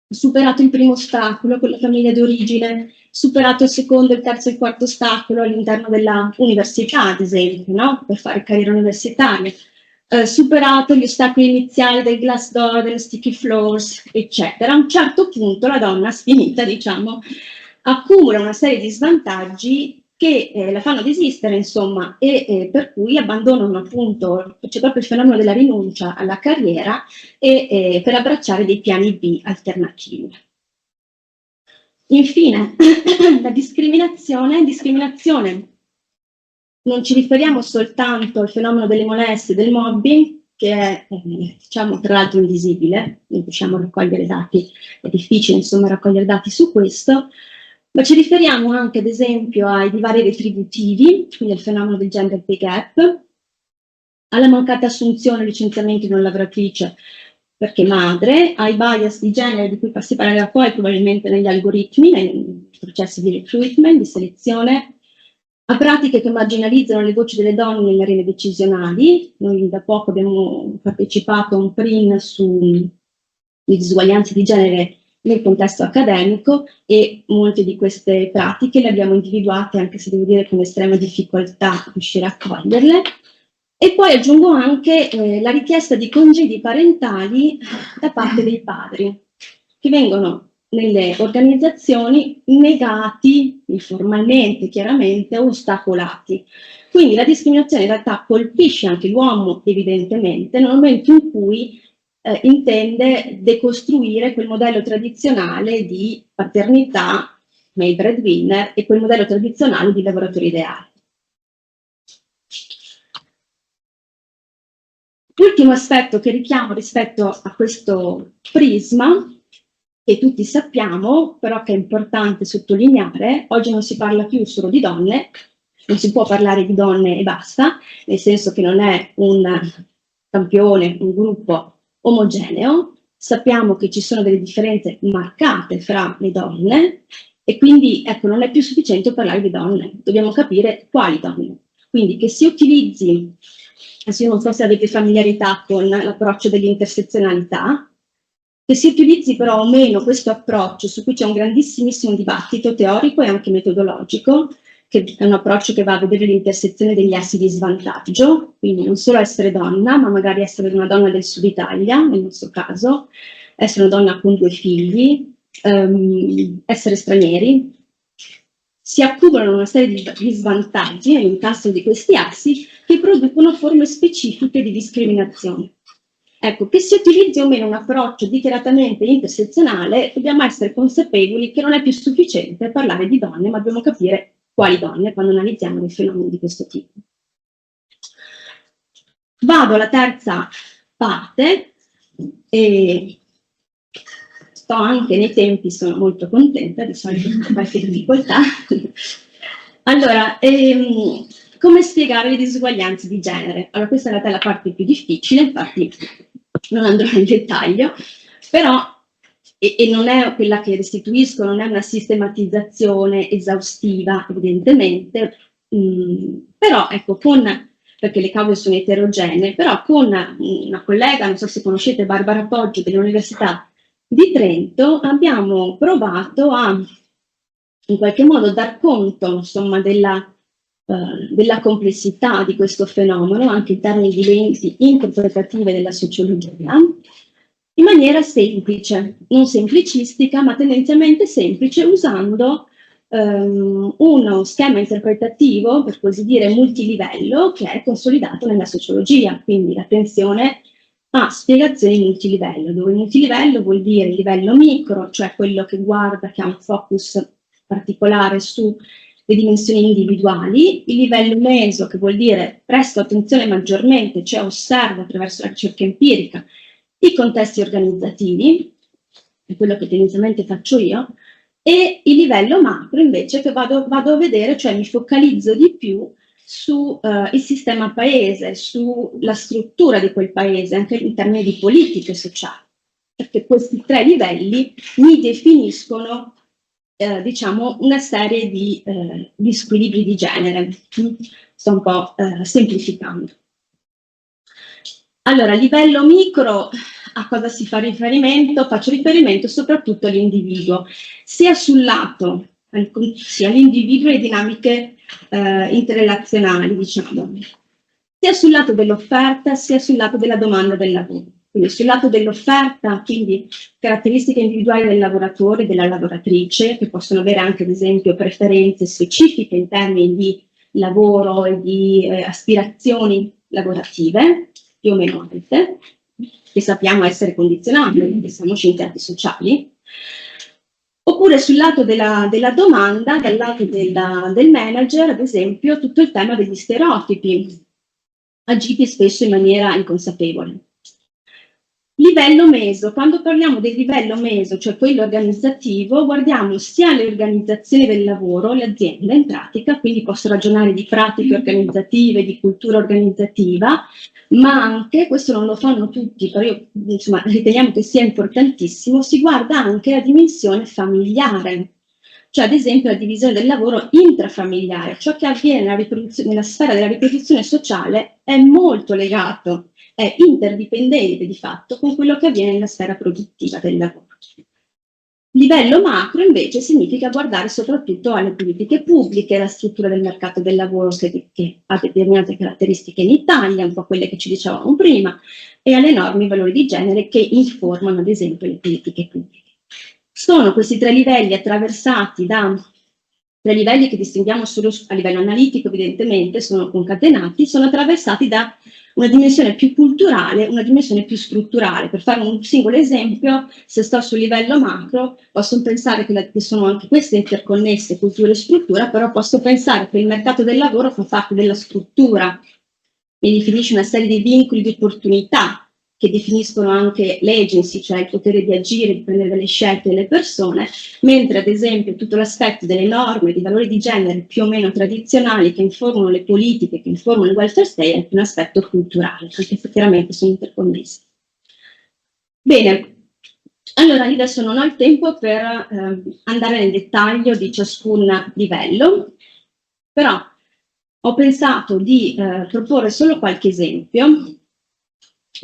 Speaker 3: superato il primo ostacolo con la famiglia d'origine, superato il secondo, il terzo e il quarto ostacolo all'interno della università, ad esempio, no? Per fare carriera universitaria, superato gli ostacoli iniziali del glass door, delle sticky floors, eccetera. A un certo punto la donna sfinita, diciamo, accumula una serie di svantaggi che la fanno desistere, insomma, e per cui abbandonano appunto, c'è proprio il fenomeno della rinuncia alla carriera e per abbracciare dei piani B alternativi. Infine, la discriminazione non ci riferiamo soltanto al fenomeno delle molestie, del mobbing, che è, diciamo, tra l'altro invisibile, non riusciamo a raccogliere dati, è difficile, insomma, raccogliere dati su questo, ma ci riferiamo anche, ad esempio, ai divari retributivi, quindi al fenomeno del gender pay gap, alla mancata assunzione e licenziamento di una lavoratrice perché madre, ai bias di genere di cui si parlerà poi probabilmente negli algoritmi, nei processi di recruitment, di selezione, a pratiche che marginalizzano le voci delle donne nelle arene decisionali. Noi da poco abbiamo partecipato a un PRIN sulle disuguaglianze di genere nel contesto accademico e molte di queste pratiche le abbiamo individuate, anche se devo dire con estrema difficoltà riuscire a coglierle. E poi aggiungo anche la richiesta di congedi parentali da parte dei padri, che vengono nelle organizzazioni negati informalmente, chiaramente, o ostacolati. Quindi la discriminazione in realtà colpisce anche l'uomo, evidentemente, nel momento in cui intende decostruire quel modello tradizionale di paternità, male breadwinner, e quel modello tradizionale di lavoratore ideale. L'ultimo aspetto che richiamo rispetto a questo prisma, che tutti sappiamo, però che è importante sottolineare, oggi non si parla più solo di donne, non si può parlare di donne e basta, nel senso che non è un campione, un gruppo omogeneo, sappiamo che ci sono delle differenze marcate fra le donne e quindi ecco, non è più sufficiente parlare di donne, dobbiamo capire quali donne. Quindi che si utilizzi, adesso io non so se avete familiarità con l'approccio dell'intersezionalità, che si utilizzi però o meno questo approccio, su cui c'è un grandissimissimo dibattito teorico e anche metodologico, che è un approccio che va a vedere l'intersezione degli assi di svantaggio, quindi non solo essere donna, ma magari essere una donna del sud Italia, nel nostro caso, essere una donna con 2 figli, essere stranieri. Si accumulano una serie di svantaggi nell'incasso di questi assi che producono forme specifiche di discriminazione. Ecco, che si utilizzi o meno un approccio dichiaratamente intersezionale, dobbiamo essere consapevoli che non è più sufficiente parlare di donne, ma dobbiamo capire quali donne quando analizziamo dei fenomeni di questo tipo. Vado alla terza parte e sto anche nei tempi, sono molto contenta, di solito ho qualche difficoltà. Allora, come spiegare le disuguaglianze di genere? Allora, questa in realtà è la parte più difficile, infatti non andrò in dettaglio, però, e non è quella che restituisco, non è una sistematizzazione esaustiva, evidentemente, però ecco, perché le cause sono eterogenee, però con una collega, non so se conoscete Barbara Poggio dell'Università di Trento, abbiamo provato a in qualche modo dar conto, insomma, della complessità di questo fenomeno, anche in termini di lenti interpretative della sociologia, in maniera semplice, non semplicistica, ma tendenzialmente semplice, usando uno schema interpretativo, per così dire, multilivello, che è consolidato nella sociologia, quindi l'attenzione a spiegazioni multilivello, dove multilivello vuol dire il livello micro, cioè quello che guarda, che ha un focus particolare sulle dimensioni individuali, il livello meso, che vuol dire presto attenzione maggiormente, cioè osservo attraverso la ricerca empirica i contesti organizzativi, è quello che tendenzialmente faccio io, e il livello macro invece che vado a vedere, cioè mi focalizzo di più sul sistema paese, sulla struttura di quel paese, anche in termini di politiche sociali, perché questi tre livelli mi definiscono diciamo una serie di squilibri di genere. Sto un po' semplificando. Allora, a livello micro, a cosa si fa riferimento? Faccio riferimento soprattutto all'individuo, sia sul lato, sia all'individuo e le dinamiche interrelazionali, diciamo, sia sul lato dell'offerta, sia sul lato della domanda del lavoro. Quindi sul lato dell'offerta, quindi caratteristiche individuali del lavoratore e della lavoratrice, che possono avere anche, ad esempio, preferenze specifiche in termini di lavoro e di aspirazioni lavorative, più o meno alte, che sappiamo essere condizionate, perché siamo scienziati sociali, oppure sul lato della domanda, dal lato del manager, ad esempio, tutto il tema degli stereotipi, agiti spesso in maniera inconsapevole. Livello meso, quando parliamo del livello meso, cioè quello organizzativo, guardiamo sia le organizzazioni del lavoro, le aziende in pratica, quindi posso ragionare di pratiche organizzative, di cultura organizzativa, ma anche, questo non lo fanno tutti, però io insomma, riteniamo che sia importantissimo, si guarda anche la dimensione familiare, cioè ad esempio la divisione del lavoro intrafamiliare, ciò che avviene nella sfera della riproduzione sociale è molto legato, è interdipendente di fatto con quello che avviene nella sfera produttiva del lavoro. Livello macro invece significa guardare soprattutto alle politiche pubbliche, alla struttura del mercato del lavoro che ha determinate caratteristiche in Italia, un po' quelle che ci dicevamo prima, e alle norme e valori di genere che informano ad esempio le politiche pubbliche. Sono questi tre livelli attraversati da tre livelli che distinguiamo solo a livello analitico, evidentemente, sono concatenati, sono attraversati da una dimensione più culturale, una dimensione più strutturale. Per fare un singolo esempio, se sto sul livello macro, posso pensare che sono anche queste interconnesse, cultura e struttura, però posso pensare che il mercato del lavoro fa parte della struttura, mi definisce una serie di vincoli di opportunità, che definiscono anche l'agency, cioè il potere di agire, di prendere delle scelte delle persone, mentre ad esempio tutto l'aspetto delle norme, dei valori di genere più o meno tradizionali che informano le politiche, che informano il welfare state, è un aspetto culturale, perché chiaramente sono interconnessi. Bene, allora io adesso non ho il tempo per andare nel dettaglio di ciascun livello, però ho pensato di proporre solo qualche esempio,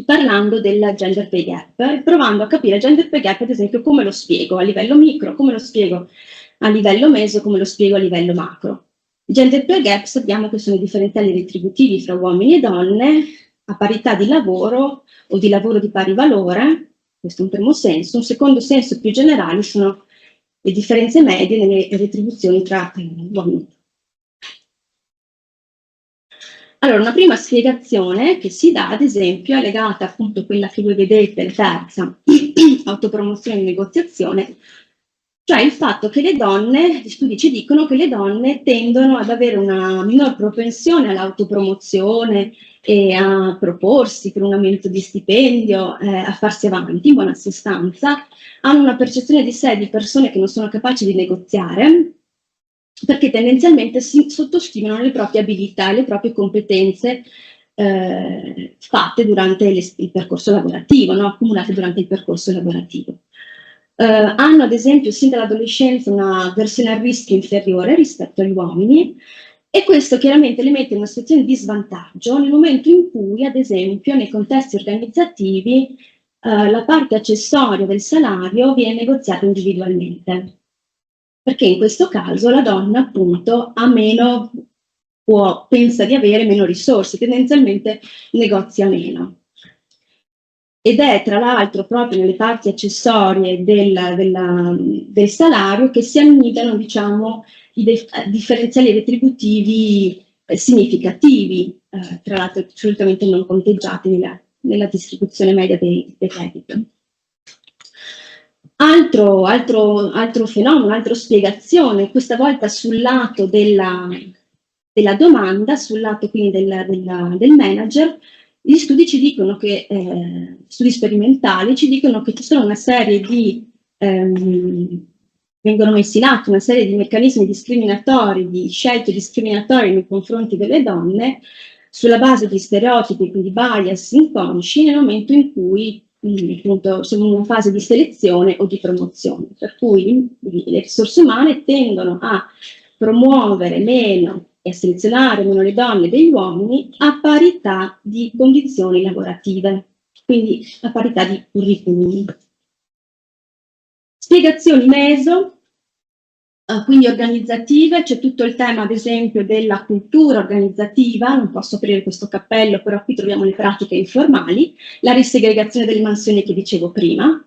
Speaker 3: parlando del gender pay gap, provando a capire il gender pay gap, ad esempio, come lo spiego a livello micro, come lo spiego a livello meso, come lo spiego a livello macro. Il gender pay gap sappiamo che sono i differenziali retributivi fra uomini e donne a parità di lavoro o di lavoro di pari valore, questo è un primo senso. Un secondo senso più generale sono le differenze medie nelle retribuzioni tra uomini e donne. Allora, una prima spiegazione che si dà, ad esempio, è legata appunto a quella che voi vedete, la terza, autopromozione e negoziazione, cioè il fatto che le donne, gli studi ci dicono che le donne tendono ad avere una minor propensione all'autopromozione e a proporsi per un aumento di stipendio, a farsi avanti, in buona sostanza, hanno una percezione di sé di persone che non sono capaci di negoziare, perché tendenzialmente si sottostimano le proprie abilità e le proprie competenze fatte durante il percorso lavorativo, no? Accumulate durante il percorso lavorativo. Hanno ad esempio sin dall'adolescenza una versione a rischio inferiore rispetto agli uomini e questo chiaramente le mette in una situazione di svantaggio nel momento in cui, ad esempio, nei contesti organizzativi la parte accessoria del salario viene negoziata individualmente. Perché in questo caso la donna appunto ha meno, pensa di avere meno risorse, tendenzialmente negozia meno. ed è tra l'altro proprio nelle parti accessorie del salario che si annidano, diciamo, i differenziali retributivi significativi, tra l'altro assolutamente non conteggiati nella distribuzione media dei redditi. Altro fenomeno, altra spiegazione, questa volta sul lato della domanda, sul lato quindi del manager. Gli studi ci dicono che, studi sperimentali ci dicono che ci sono una serie di, vengono messi in atto una serie di meccanismi discriminatori, di scelte discriminatorie nei confronti delle donne, sulla base di stereotipi, quindi bias inconsci, nel momento in cui appunto siamo in una fase di selezione o di promozione, per cui le risorse umane tendono a promuovere meno e a selezionare meno le donne degli uomini a parità di condizioni lavorative, quindi a parità di curriculum. Spiegazioni meso, quindi organizzative, c'è tutto il tema ad esempio della cultura organizzativa, non posso aprire questo cappello, però qui troviamo le pratiche informali, la risegregazione delle mansioni che dicevo prima,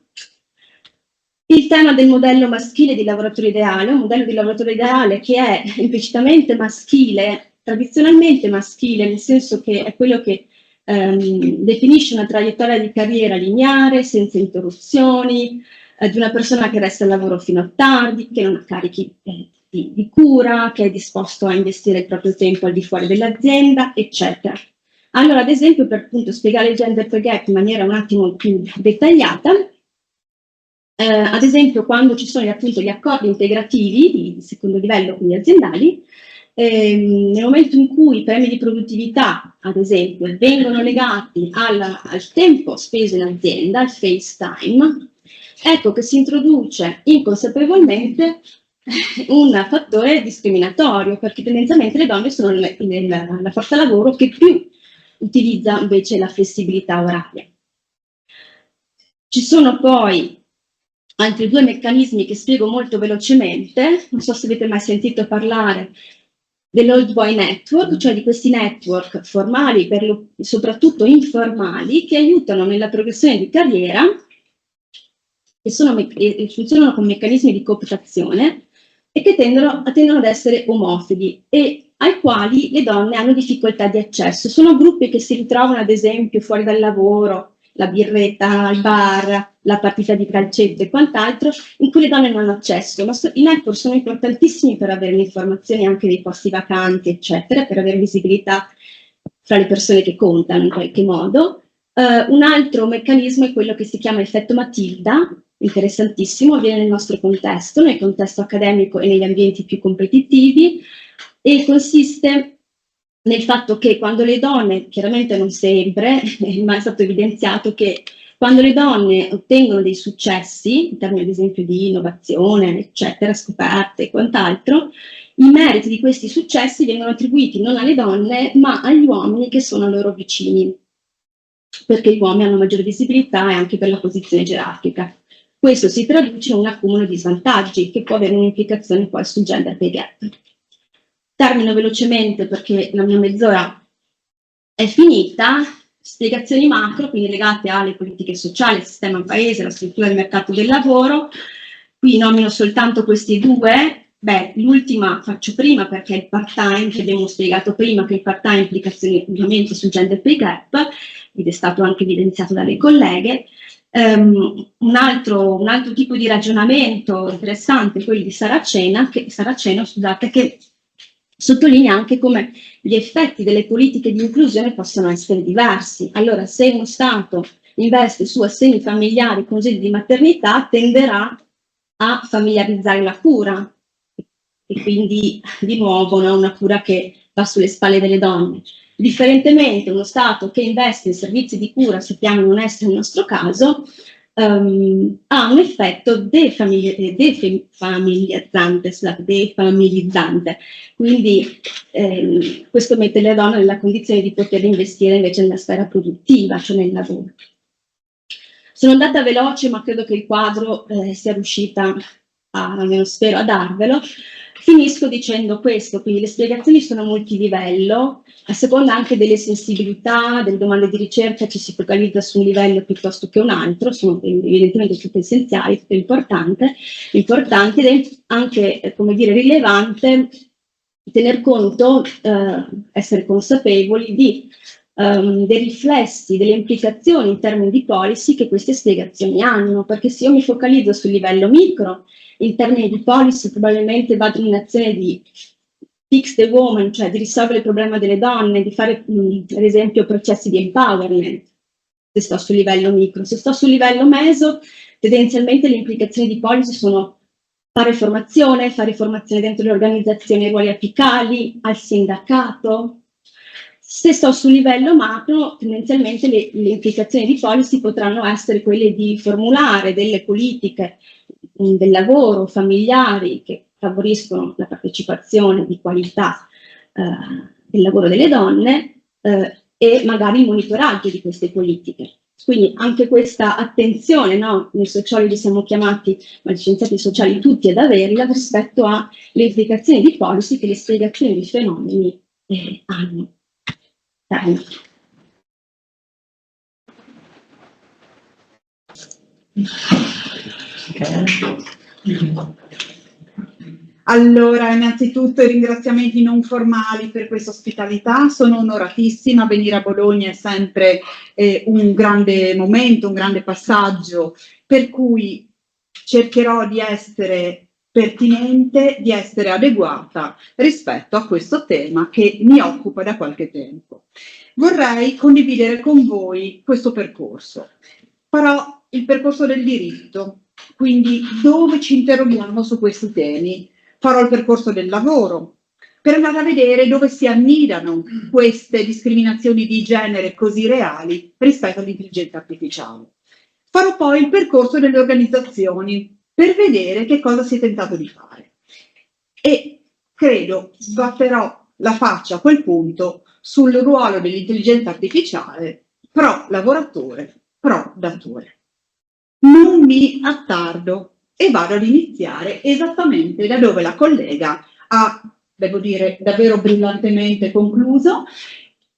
Speaker 3: il tema del modello maschile di lavoratore ideale, un modello di lavoratore ideale che è implicitamente maschile, tradizionalmente maschile, nel senso che è quello che definisce una traiettoria di carriera lineare, senza interruzioni, di una persona che resta al lavoro fino a tardi, che non ha carichi di cura, che è disposto a investire il proprio tempo al di fuori dell'azienda, eccetera. Allora, ad esempio, per appunto spiegare il gender pay gap in maniera un attimo più dettagliata, ad esempio quando ci sono appunto gli accordi integrativi di secondo livello, quindi aziendali, nel momento in cui i premi di produttività, ad esempio, vengono legati al tempo speso in azienda, al face time, ecco che si introduce inconsapevolmente un fattore discriminatorio, perché tendenzialmente le donne sono la forza lavoro che più utilizza invece la flessibilità oraria. Ci sono poi altri due meccanismi che spiego molto velocemente, non so se avete mai sentito parlare dell'Old Boy Network, cioè di questi network formali, soprattutto informali, che aiutano nella progressione di carriera e funzionano con meccanismi di cooptazione e che tendono ad essere omofobi e ai quali le donne hanno difficoltà di accesso. Sono gruppi che si ritrovano ad esempio fuori dal lavoro, la birretta, il bar, la partita di calcetto e quant'altro, in cui le donne non hanno accesso, ma i network sono importantissimi per avere le informazioni anche dei posti vacanti, eccetera, per avere visibilità fra le persone che contano in qualche modo. Un altro meccanismo è quello che si chiama effetto Matilda, interessantissimo, avviene nel nostro contesto, nel contesto accademico e negli ambienti più competitivi, e consiste nel fatto che quando le donne, chiaramente non sempre, ma è stato evidenziato che quando le donne ottengono dei successi, in termini ad esempio di innovazione, eccetera, scoperte e quant'altro, i meriti di questi successi vengono attribuiti non alle donne, ma agli uomini che sono loro vicini, perché gli uomini hanno maggiore visibilità e anche per la posizione gerarchica. Questo si traduce in un accumulo di svantaggi che può avere un'implicazione poi sul gender pay gap. Termino velocemente perché la mia mezz'ora è finita. Spiegazioni macro, quindi legate alle politiche sociali, al sistema paese, alla struttura del mercato del lavoro. Qui nomino soltanto questi due. Beh, l'ultima faccio prima perché è il part-time, che abbiamo spiegato prima che il part-time ha implicazioni ovviamente sul gender pay gap, ed è stato anche evidenziato dalle colleghe. Un altro tipo di ragionamento interessante è quello di Saraceno, che sottolinea anche come gli effetti delle politiche di inclusione possono essere diversi. Allora, se uno Stato investe su assegni familiari, congedi di maternità, tenderà a familiarizzare la cura e quindi di nuovo una cura che va sulle spalle delle donne. Differentemente, uno Stato che investe in servizi di cura, sappiamo non essere il nostro caso, ha un effetto defamiliarizzante, quindi questo mette le donne nella condizione di poter investire invece nella sfera produttiva, cioè nel lavoro. Sono andata veloce, ma credo che il quadro sia riuscita, almeno spero, a darvelo. Finisco dicendo questo, quindi le spiegazioni sono multilivello, a seconda anche delle sensibilità, delle domande di ricerca ci si focalizza su un livello piuttosto che un altro, sono evidentemente tutte essenziali, tutte importanti ed è anche, come dire, rilevante tener conto, essere consapevoli dei riflessi, delle implicazioni in termini di policy che queste spiegazioni hanno, perché se io mi focalizzo sul livello micro, in termini di policy probabilmente vado in un'azione di fix the woman, cioè di risolvere il problema delle donne, di fare ad esempio processi di empowerment, se sto sul livello micro. Se sto sul livello meso, tendenzialmente le implicazioni di policy sono fare formazione dentro le organizzazioni ai ruoli apicali, al sindacato. Se sto sul livello macro, tendenzialmente le implicazioni di policy potranno essere quelle di formulare delle politiche del lavoro familiari che favoriscono la partecipazione di qualità del lavoro delle donne e magari il monitoraggio di queste politiche. Quindi anche questa attenzione, no? Noi sociologi siamo chiamati, ma gli scienziati sociali tutti ad averla rispetto alle implicazioni di policy che le spiegazioni di fenomeni hanno. Dai.
Speaker 2: Allora, innanzitutto i ringraziamenti non formali per questa ospitalità, sono onoratissima, venire a Bologna è sempre un grande momento, un grande passaggio, per cui cercherò di essere pertinente, di essere adeguata rispetto a questo tema che mi occupa da qualche tempo. Vorrei condividere con voi questo percorso. Farò il percorso del diritto, quindi dove ci interroghiamo su questi temi. Farò il percorso del lavoro, per andare a vedere dove si annidano queste discriminazioni di genere così reali rispetto all'intelligenza artificiale. Farò poi il percorso delle organizzazioni, per vedere che cosa si è tentato di fare. E credo sbatterò la faccia a quel punto sul ruolo dell'intelligenza artificiale pro lavoratore, pro datore. Non mi attardo e vado ad iniziare esattamente da dove la collega ha, devo dire, davvero brillantemente concluso,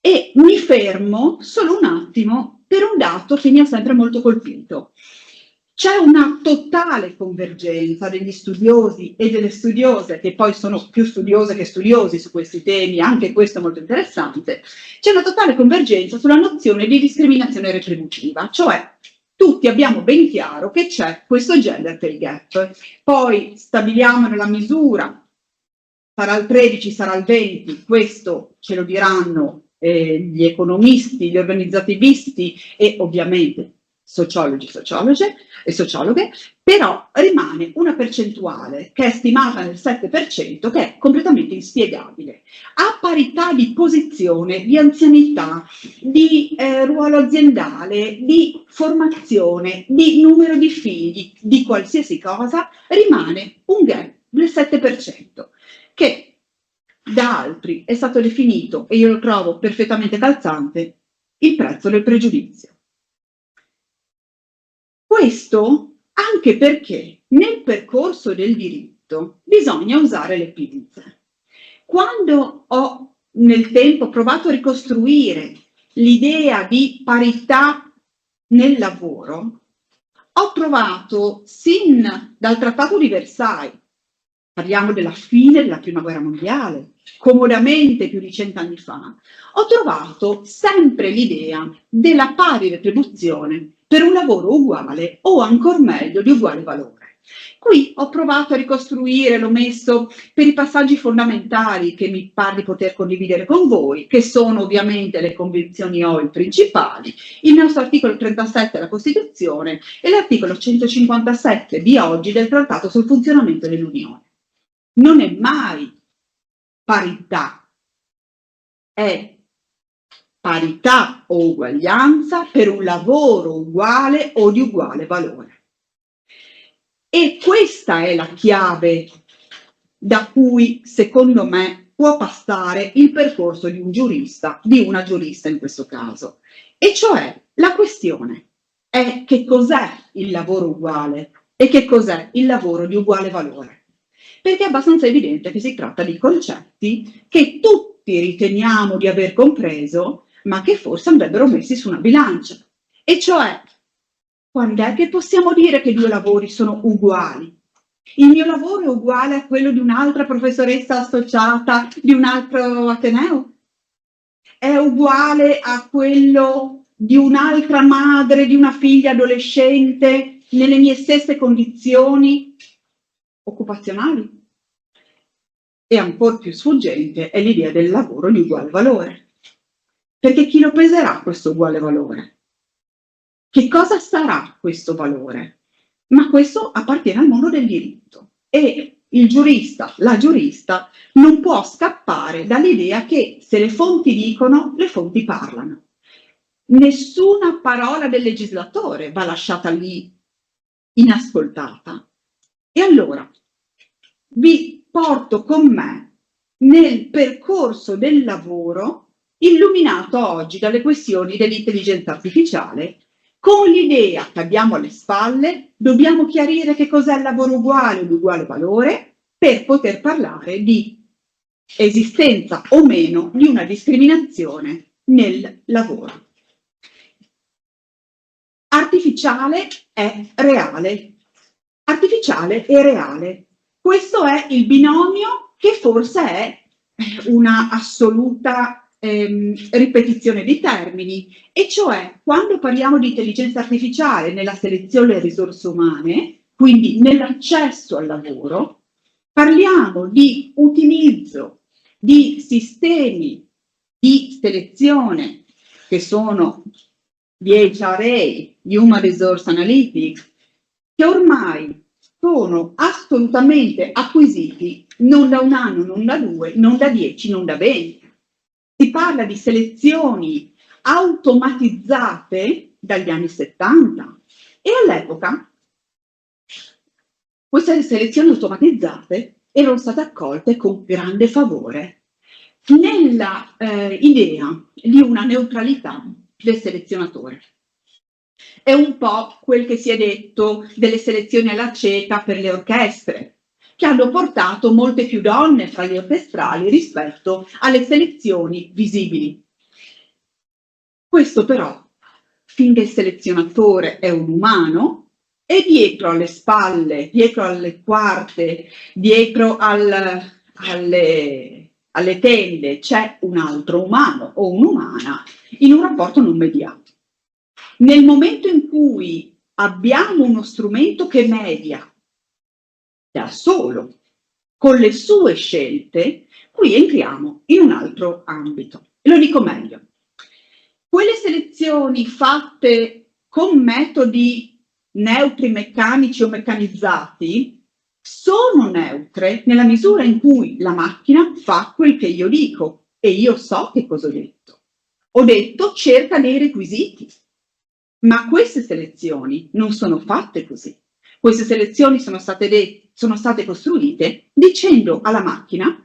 Speaker 2: e mi fermo solo un attimo per un dato che mi ha sempre molto colpito. C'è una totale convergenza degli studiosi e delle studiose, che poi sono più studiose che studiosi su questi temi, anche questo è molto interessante, c'è una totale convergenza sulla nozione di discriminazione retributiva, cioè tutti abbiamo ben chiaro che c'è questo gender pay gap, poi stabiliamo nella misura, sarà il 13, sarà il 20, questo ce lo diranno gli economisti, gli organizzativisti e ovviamente sociologi e sociologhe, però rimane una percentuale che è stimata nel 7%, che è completamente inspiegabile. A parità di posizione, di anzianità, di ruolo aziendale, di formazione, di numero di figli, di qualsiasi cosa, rimane un gap del 7%, che da altri è stato definito, e io lo trovo perfettamente calzante, il prezzo del pregiudizio. Questo anche perché nel percorso del diritto bisogna usare le pinze. Quando ho nel tempo provato a ricostruire l'idea di parità nel lavoro, ho trovato sin dal Trattato di Versailles, parliamo della fine della Prima Guerra Mondiale, comodamente più di 100 anni fa, ho trovato sempre l'idea della pari retribuzione per un lavoro uguale o ancor meglio di uguale valore. Qui ho provato a ricostruire, l'ho messo per i passaggi fondamentali che mi pare di poter condividere con voi, che sono ovviamente le convenzioni OIL principali, il nostro articolo 37 della Costituzione e l'articolo 157 di oggi del Trattato sul funzionamento dell'Unione. Non è mai parità, è parità o uguaglianza per un lavoro uguale o di uguale valore. E questa è la chiave da cui, secondo me, può passare il percorso di un giurista, di una giurista in questo caso. E cioè, la questione è che cos'è il lavoro uguale e che cos'è il lavoro di uguale valore.
Speaker 4: perché è abbastanza evidente che si tratta di concetti che tutti riteniamo di aver compreso, ma che forse andrebbero messi su una bilancia. E cioè, quando è che possiamo dire che 2 lavori sono uguali? Il mio lavoro è uguale a quello di un'altra professoressa associata di un altro ateneo? È uguale a quello di un'altra madre di una figlia adolescente nelle mie stesse condizioni occupazionali? E ancora più sfuggente è l'idea del lavoro di uguale valore. Perché chi lo peserà questo uguale valore? Che cosa sarà questo valore? Ma questo appartiene al mondo del diritto e il giurista, la giurista, non può scappare dall'idea che se le fonti dicono, le fonti parlano. Nessuna parola del legislatore va lasciata lì inascoltata. E allora vi porto con me nel percorso del lavoro illuminato oggi dalle questioni dell'intelligenza artificiale, con l'idea che abbiamo alle spalle, dobbiamo chiarire che cos'è il lavoro uguale o di uguale valore per poter parlare di esistenza o meno di una discriminazione nel lavoro. Artificiale è reale. Artificiale e reale. Questo è il binomio che forse è una assoluta ripetizione di termini, e cioè quando parliamo di intelligenza artificiale nella selezione delle risorse umane, quindi nell'accesso al lavoro, parliamo di utilizzo di sistemi di selezione che sono di HRA, Human Resource Analytics, che ormai sono assolutamente acquisiti non da 1 anno, non da 2, non da 10, non da 20. Si parla di selezioni automatizzate dagli anni 70 e all'epoca queste selezioni automatizzate erano state accolte con grande favore nella idea di una neutralità del selezionatore. È un po' quel che si è detto delle selezioni alla cieca per le orchestre, che hanno portato molte più donne fra gli orchestrali rispetto alle selezioni visibili. Questo però, finché il selezionatore è un umano, e dietro alle spalle, dietro alle quarte, dietro alle tende c'è un altro umano o un'umana in un rapporto non mediato. Nel momento in cui abbiamo uno strumento che media da solo, con le sue scelte, qui entriamo in un altro ambito. E lo dico meglio. Quelle selezioni fatte con metodi neutri, meccanici o meccanizzati, sono neutre nella misura in cui la macchina fa quel che io dico e io so che cosa ho detto. Ho detto cerca dei requisiti, ma queste selezioni non sono fatte così. Queste selezioni sono state costruite dicendo alla macchina: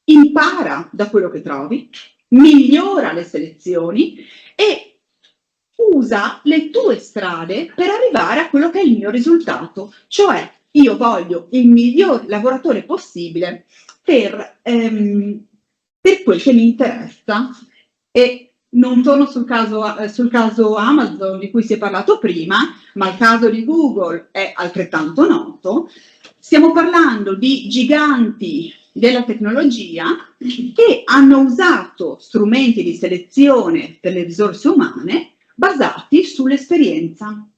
Speaker 4: impara da quello che trovi, migliora le selezioni e usa le tue strade per arrivare a quello che è il mio risultato. Cioè, io voglio il miglior lavoratore possibile per quel che mi interessa. E non torno sul caso Amazon di cui si è parlato prima, ma il caso di Google è altrettanto noto. Stiamo parlando di giganti della tecnologia che hanno usato strumenti di selezione per le risorse umane basati sull'esperienza,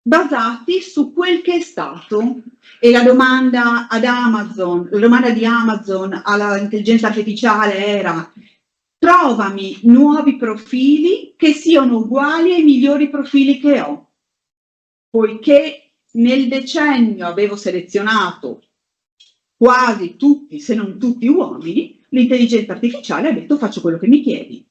Speaker 4: basati su quel che è stato. E la domanda di Amazon all'intelligenza artificiale era: trovami nuovi profili che siano uguali ai migliori profili che ho. Poiché nel decennio avevo selezionato quasi tutti, se non tutti uomini, l'intelligenza artificiale ha detto: faccio quello che mi chiedi.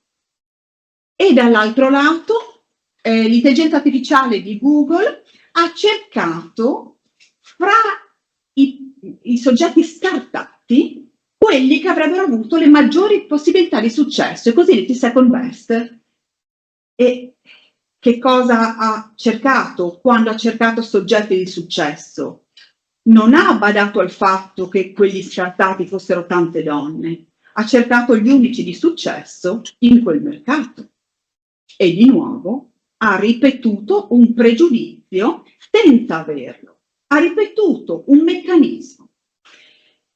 Speaker 4: E dall'altro lato l'intelligenza artificiale di Google ha cercato fra i soggetti scartati quelli che avrebbero avuto le maggiori possibilità di successo, i cosiddetti second best. E che cosa ha cercato quando ha cercato soggetti di successo? non ha badato al fatto che quegli scartati fossero tante donne, ha cercato gli unici di successo in quel mercato e di nuovo ha ripetuto un pregiudizio senza averlo, ha ripetuto un meccanismo.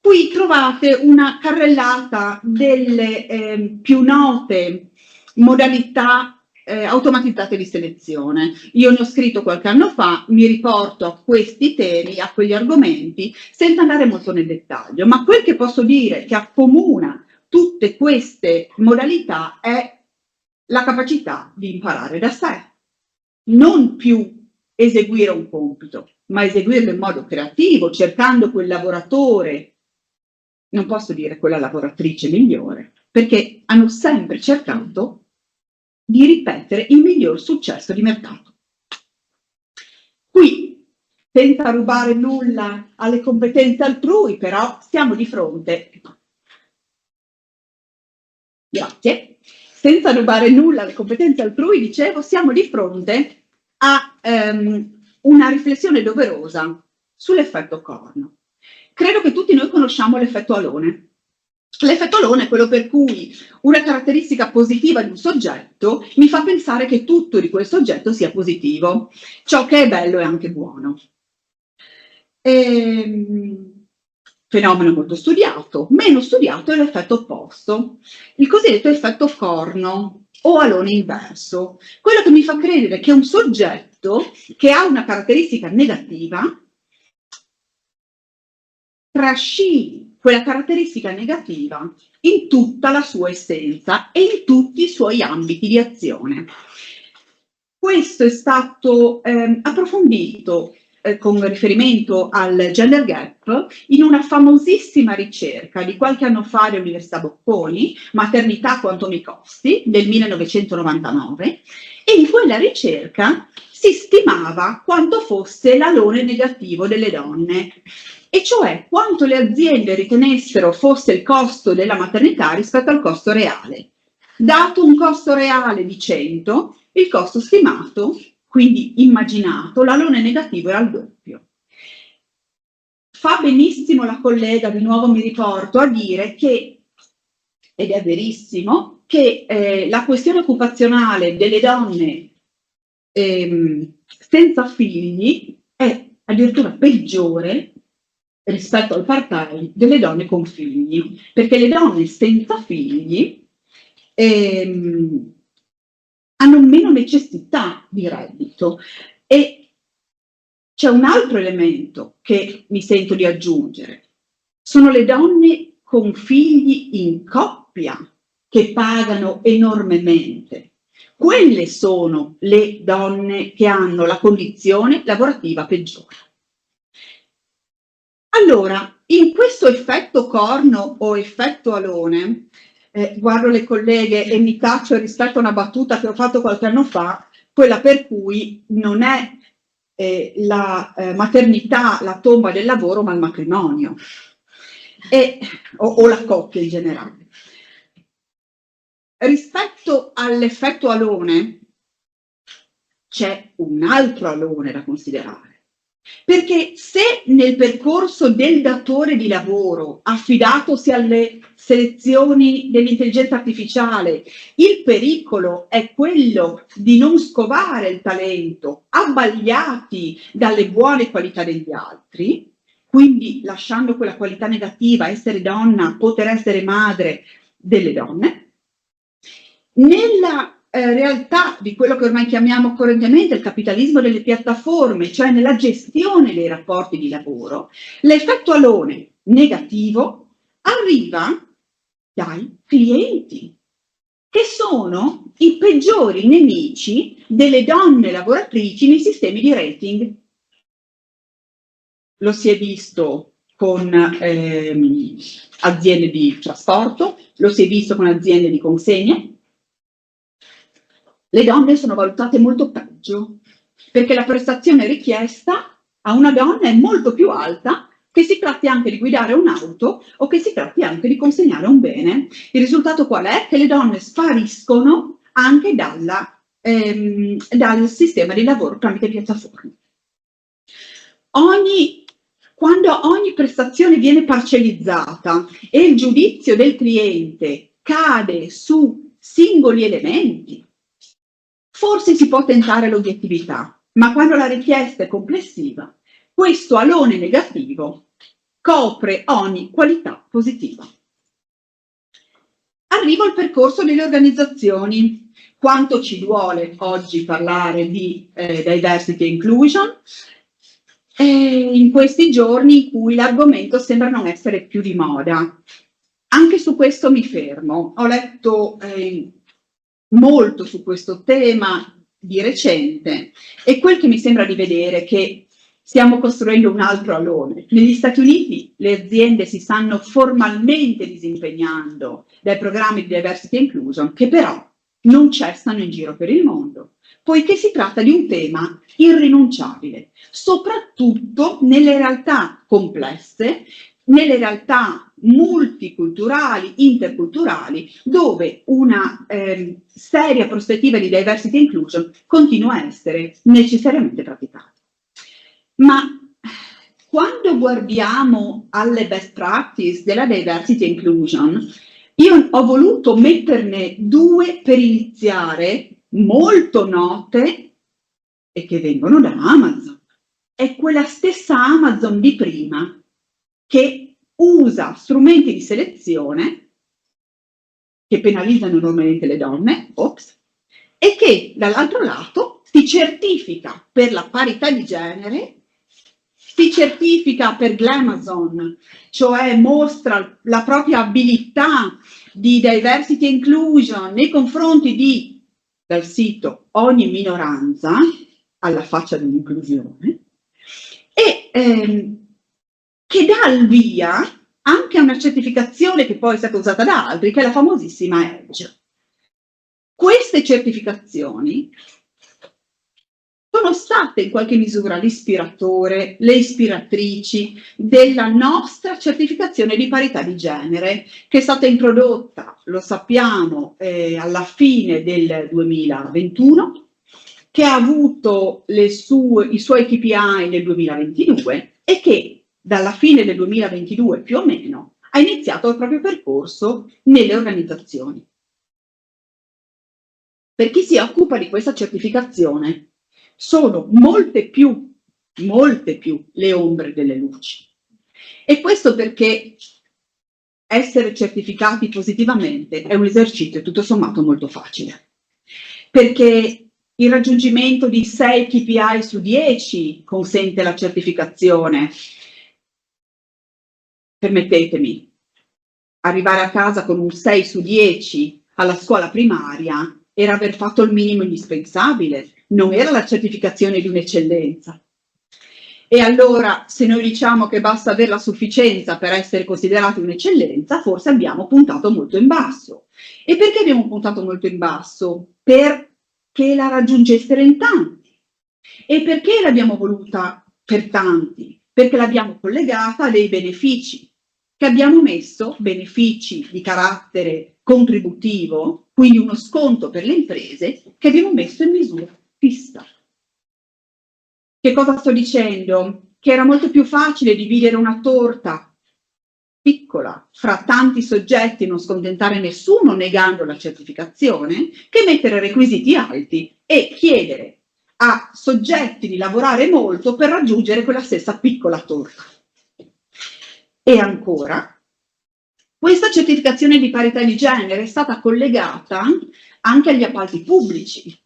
Speaker 4: Qui trovate una carrellata delle più note modalità automatizzate di selezione. Io ne ho scritto qualche anno fa, mi riporto a questi temi, a quegli argomenti, senza andare molto nel dettaglio, ma quel che posso dire che accomuna tutte queste modalità è la capacità di imparare da sé, non più eseguire un compito, ma eseguirlo in modo creativo, cercando quel lavoratore, non posso dire quella lavoratrice migliore, perché hanno sempre cercato di ripetere il miglior successo di mercato. Qui, senza rubare nulla alle competenze altrui, però siamo di fronte, grazie, senza rubare nulla alle competenze altrui, dicevo, siamo di fronte a una riflessione doverosa sull'effetto corno. Credo che tutti noi conosciamo l'effetto alone. L'effetto alone è quello per cui una caratteristica positiva di un soggetto mi fa pensare che tutto di quel soggetto sia positivo. Ciò che è bello è anche buono. Fenomeno molto studiato. Meno studiato è l'effetto opposto, il cosiddetto effetto corno o alone inverso. Quello che mi fa credere che un soggetto che ha una caratteristica negativa trascini quella caratteristica negativa in tutta la sua essenza e in tutti i suoi ambiti di azione. Questo è stato approfondito con riferimento al gender gap in una famosissima ricerca di qualche anno fa all'Università Bocconi, Maternità quanto mi costi, del 1999, e in quella ricerca si stimava quanto fosse l'alone negativo delle donne, e cioè quanto le aziende ritenessero fosse il costo della maternità rispetto al costo reale. Dato un costo reale di 100, il costo stimato, quindi immaginato, l'alone negativo era il doppio. Fa benissimo la collega, di nuovo mi riporto a dire che, ed è verissimo, che la questione occupazionale delle donne senza figli è addirittura peggiore rispetto al part-time delle donne con figli, perché le donne senza figli hanno meno necessità di reddito. E c'è un altro elemento che mi sento di aggiungere: sono le donne con figli in coppia che pagano enormemente. Quelle sono le donne che hanno la condizione lavorativa peggiore. Allora, in questo effetto corno o effetto alone, guardo le colleghe e mi taccio rispetto a una battuta che ho fatto qualche anno fa, quella per cui non è la maternità la tomba del lavoro, ma il matrimonio, o la coppia in generale. Rispetto all'effetto alone c'è un altro alone da considerare. Perché se nel percorso del datore di lavoro, affidatosi alle selezioni dell'intelligenza artificiale, il pericolo è quello di non scovare il talento, abbagliati dalle buone qualità degli altri, quindi lasciando quella qualità negativa, essere donna, poter essere madre delle donne, nella realtà di quello che ormai chiamiamo correntemente il capitalismo delle piattaforme, cioè nella gestione dei rapporti di lavoro, l'effetto alone negativo arriva dai clienti, che sono i peggiori nemici delle donne lavoratrici nei sistemi di rating. Lo si è visto con aziende di trasporto, lo si è visto con aziende di consegne. Le donne sono valutate molto peggio, perché la prestazione richiesta a una donna è molto più alta, che si tratti anche di guidare un'auto o che si tratti anche di consegnare un bene. Il risultato qual è? Che le donne spariscono anche dal sistema di lavoro tramite piattaforme. quando ogni prestazione viene parcellizzata e il giudizio del cliente cade su singoli elementi, forse si può tentare l'obiettività, ma quando la richiesta è complessiva, questo alone negativo copre ogni qualità positiva. Arrivo al percorso delle organizzazioni. Quanto ci duole oggi parlare di diversity e inclusion? In questi giorni in cui l'argomento sembra non essere più di moda. Anche su questo mi fermo. Ho letto molto su questo tema di recente e quel che mi sembra di vedere è che stiamo costruendo un altro alone. Negli Stati Uniti le aziende si stanno formalmente disimpegnando dai programmi di diversity e inclusion, che però non cessano in giro per il mondo, poiché si tratta di un tema irrinunciabile, soprattutto nelle realtà complesse, nelle realtà multiculturali, interculturali, dove una seria prospettiva di diversity e inclusion continua a essere necessariamente praticata. Ma quando guardiamo alle best practice della diversity e inclusion, io ho voluto metterne due per iniziare, molto note e che vengono da Amazon. È quella stessa Amazon di prima che usa strumenti di selezione che penalizzano enormemente le donne, e che dall'altro lato si certifica per la parità di genere, si certifica per Glamazon, cioè mostra la propria abilità di diversity e inclusion nei confronti di, dal sito, ogni minoranza, alla faccia dell'inclusione, e che dà il via anche a una certificazione che poi è stata usata da altri, che è la famosissima EDGE. Queste certificazioni sono state in qualche misura l'ispiratore, le ispiratrici della nostra certificazione di parità di genere, che è stata introdotta, lo sappiamo, alla fine del 2021, che ha avuto i suoi KPI nel 2022 e che dalla fine del 2022 più o meno ha iniziato il proprio percorso nelle organizzazioni. Per chi si occupa di questa certificazione, sono molte più le ombre delle luci. E questo perché essere certificati positivamente è un esercizio tutto sommato molto facile. Perché il raggiungimento di 6 KPI su 10 consente la certificazione. Permettetemi, arrivare a casa con un 6 su 10 alla scuola primaria era aver fatto il minimo indispensabile, non era la certificazione di un'eccellenza. E allora, se noi diciamo che basta avere la sufficienza per essere considerati un'eccellenza, forse abbiamo puntato molto in basso. E perché abbiamo puntato molto in basso? Perché la raggiungessero in tanti. E perché l'abbiamo voluta per tanti? Perché l'abbiamo collegata a dei benefici, che abbiamo messo, benefici di carattere contributivo, quindi uno sconto per le imprese, che abbiamo messo in misura fissa. Che cosa sto dicendo? Che era molto più facile dividere una torta piccola fra tanti soggetti e non scontentare nessuno negando la certificazione, che mettere requisiti alti e chiedere a soggetti di lavorare molto per raggiungere quella stessa piccola torta. E ancora, questa certificazione di parità di genere è stata collegata anche agli appalti pubblici,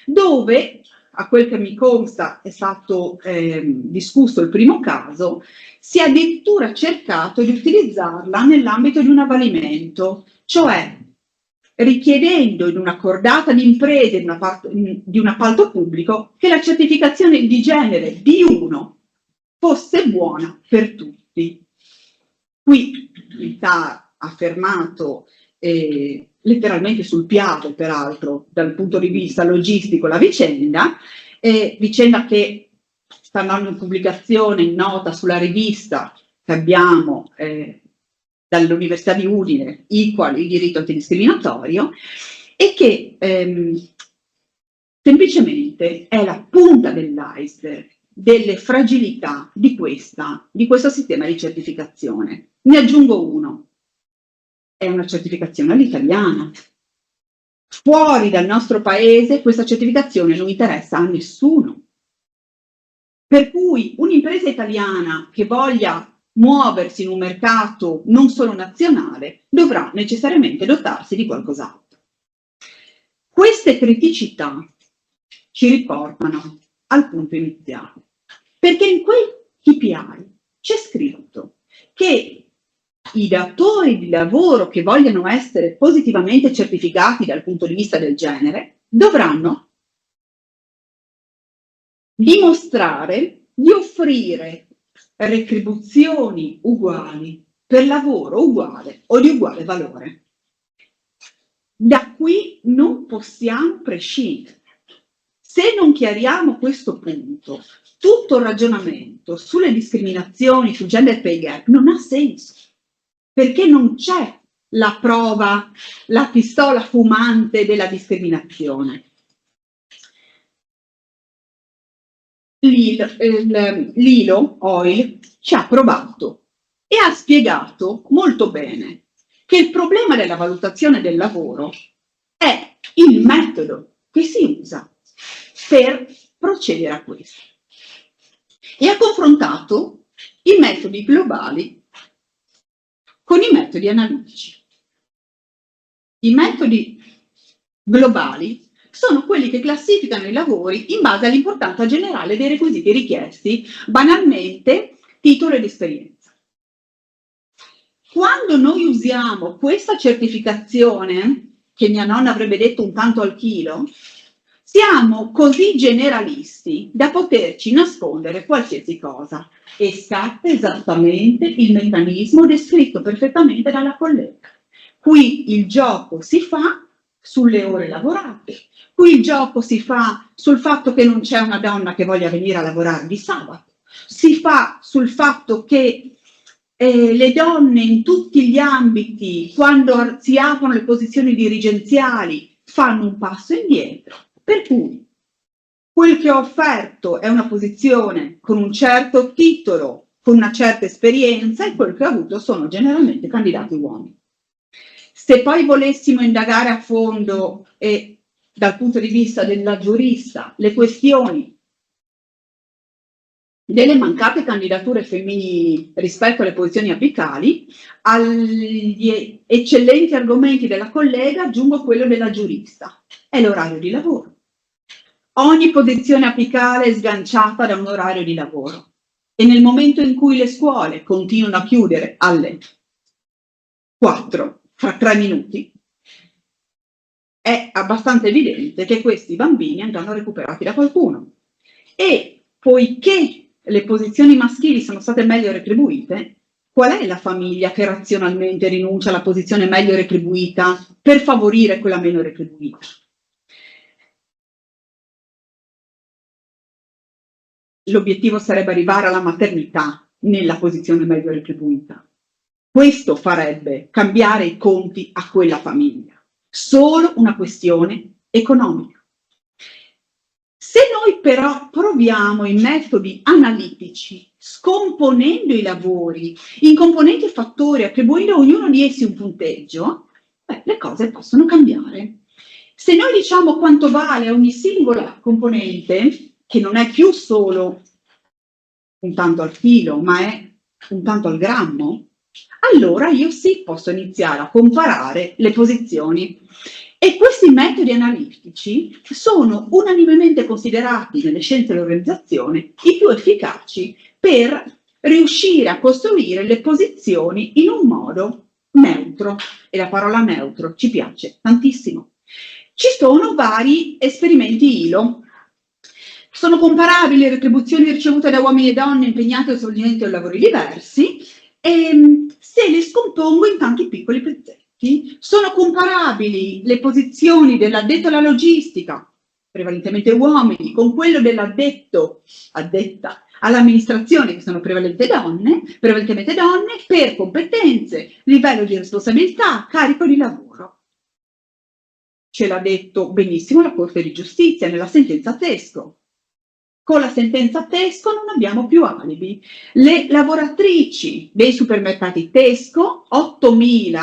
Speaker 4: dove, a quel che mi consta, è stato discusso il primo caso, si è addirittura cercato di utilizzarla nell'ambito di un avvalimento, cioè richiedendo in una cordata di imprese di un appalto pubblico che la certificazione di genere B1 fosse buona per tutti. Qui il TAR ha affermato letteralmente sul piatto, peraltro, dal punto di vista logistico, la vicenda che sta andando in pubblicazione in nota sulla rivista che abbiamo dall'Università di Udine, Equal, il diritto antidiscriminatorio, e che semplicemente è la punta dell'iceberg delle fragilità di questo sistema di certificazione. Ne aggiungo uno. È una certificazione all'italiana. Fuori dal nostro paese questa certificazione non interessa a nessuno. Per cui un'impresa italiana che voglia muoversi in un mercato non solo nazionale dovrà necessariamente dotarsi di qualcos'altro. Queste criticità ci riportano al punto iniziale, perché in quei KPI c'è scritto che i datori di lavoro che vogliono essere positivamente certificati dal punto di vista del genere dovranno dimostrare di offrire retribuzioni uguali per lavoro uguale o di uguale valore. Da qui non possiamo prescindere. Se non chiariamo questo punto, tutto il ragionamento sulle discriminazioni, sul gender pay gap non ha senso, perché non c'è la prova, la pistola fumante della discriminazione. L'ILO, OIL, ci ha provato e ha spiegato molto bene che il problema della valutazione del lavoro è il metodo che si usa per procedere a questo. E ha confrontato i metodi globali con i metodi analitici. I metodi globali sono quelli che classificano i lavori in base all'importanza generale dei requisiti richiesti, banalmente titolo ed esperienza. Quando noi usiamo questa certificazione, che mia nonna avrebbe detto un tanto al chilo, siamo così generalisti da poterci nascondere qualsiasi cosa e scatta esattamente il meccanismo descritto perfettamente dalla collega. Qui il gioco si fa sulle ore lavorate, qui il gioco si fa sul fatto che non c'è una donna che voglia venire a lavorare di sabato, si fa sul fatto che le donne in tutti gli ambiti, quando si aprono le posizioni dirigenziali, fanno un passo indietro. Per cui quel che ho offerto è una posizione con un certo titolo, con una certa esperienza, e quel che ho avuto sono generalmente candidati uomini. Se poi volessimo indagare a fondo e dal punto di vista della giurista le questioni delle mancate candidature femminili rispetto alle posizioni apicali, agli eccellenti argomenti della collega aggiungo quello della giurista, è l'orario di lavoro. Ogni posizione apicale è sganciata da un orario di lavoro e nel momento in cui le scuole continuano a chiudere alle 4, fra 3 minuti, è abbastanza evidente che questi bambini andranno recuperati da qualcuno. E poiché le posizioni maschili sono state meglio retribuite, qual è la famiglia che razionalmente rinuncia alla posizione meglio retribuita per favorire quella meno retribuita? L'obiettivo sarebbe arrivare alla maternità nella posizione meglio retribuita. Questo farebbe cambiare i conti a quella famiglia. Solo una questione economica. Se noi però proviamo i metodi analitici, scomponendo i lavori in componenti e fattori, attribuendo a ognuno di essi un punteggio, le cose possono cambiare. Se noi diciamo quanto vale ogni singola componente, che non è più solo un tanto al chilo, ma è un tanto al grammo, allora io sì posso iniziare a comparare le posizioni. E questi metodi analitici sono unanimemente considerati nelle scienze dell'organizzazione i più efficaci per riuscire a costruire le posizioni in un modo neutro, e la parola neutro ci piace tantissimo. Ci sono vari esperimenti ILO. Sono comparabili le retribuzioni ricevute da uomini e donne impegnati allo svolgimento di lavori diversi, e se li scompongo in tanti piccoli pezzetti, sono comparabili le posizioni dell'addetto alla logistica, prevalentemente uomini, con quello dell'addetta all'amministrazione, che sono prevalentemente donne, per competenze, livello di responsabilità, carico di lavoro. Ce l'ha detto benissimo la Corte di Giustizia nella sentenza Tesco. con la sentenza Tesco non abbiamo più alibi. Le lavoratrici dei supermercati Tesco, 8.000,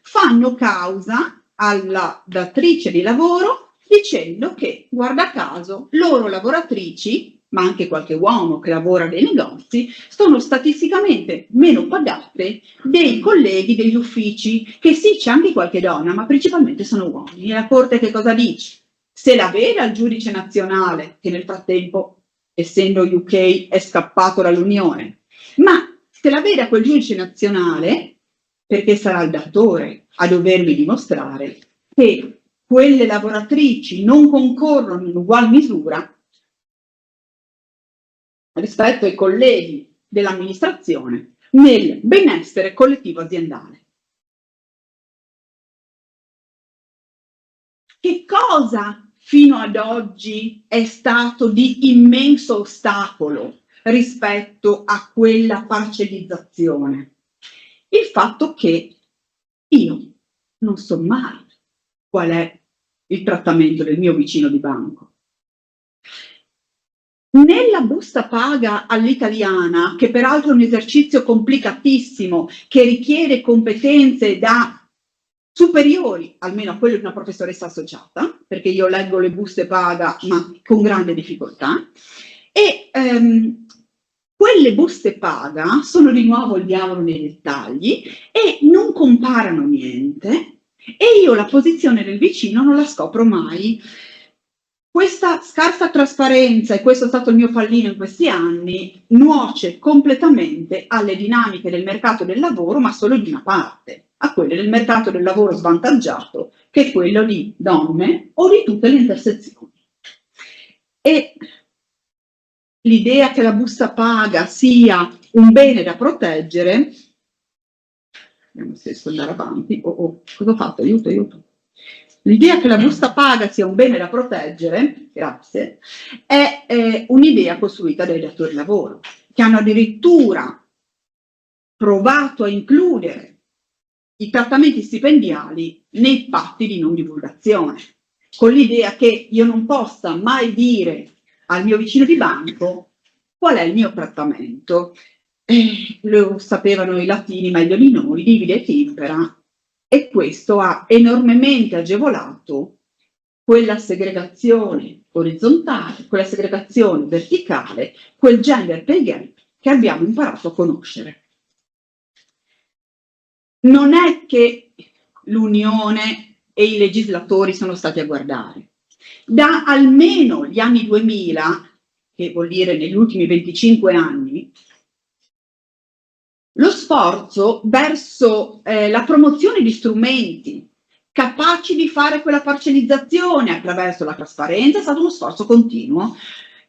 Speaker 4: fanno causa alla datrice di lavoro dicendo che, guarda caso, loro lavoratrici, ma anche qualche uomo che lavora nei negozi, sono statisticamente meno pagate dei colleghi degli uffici, che sì, c'è anche qualche donna, ma principalmente sono uomini. E la Corte che cosa dice? Se la veda il giudice nazionale, che nel frattempo, essendo UK, è scappato dall'Unione, ma se la veda quel giudice nazionale, perché sarà il datore a dovermi dimostrare che quelle lavoratrici non concorrono in ugual misura rispetto ai colleghi dell'amministrazione nel benessere collettivo aziendale. Che cosa fino ad oggi è stato di immenso ostacolo rispetto a quella parcellizzazione? Il fatto che io non so mai qual è il trattamento del mio vicino di banco. Nella busta paga all'italiana, che peraltro è un esercizio complicatissimo, che richiede competenze da superiori almeno a quelle di una professoressa associata, perché io leggo le buste paga ma con grande difficoltà, e quelle buste paga sono di nuovo il diavolo nei dettagli e non comparano niente, e io la posizione del vicino non la scopro mai. Questa scarsa trasparenza, e questo è stato il mio pallino in questi anni, nuoce completamente alle dinamiche del mercato del lavoro, ma solo di una parte, a quelle del mercato del lavoro svantaggiato, che è quello di donne o di tutte le intersezioni. E l'idea che la busta paga sia un bene da proteggere, vediamo se riesco ad andare avanti, cosa ho fatto? Aiuto. L'idea che la busta paga sia un bene da proteggere, grazie, è un'idea costruita dai datori di lavoro, che hanno addirittura provato a includere i trattamenti stipendiali nei patti di non divulgazione, con l'idea che io non possa mai dire al mio vicino di banco qual è il mio trattamento. Lo sapevano i latini meglio di noi, divide et impera, e questo ha enormemente agevolato quella segregazione orizzontale, quella segregazione verticale, quel gender pay gap che abbiamo imparato a conoscere. Non è che l'Unione e i legislatori sono stati a guardare. Da almeno gli anni 2000, che vuol dire negli ultimi 25 anni, lo sforzo verso la promozione di strumenti capaci di fare quella parcellizzazione attraverso la trasparenza è stato uno sforzo continuo.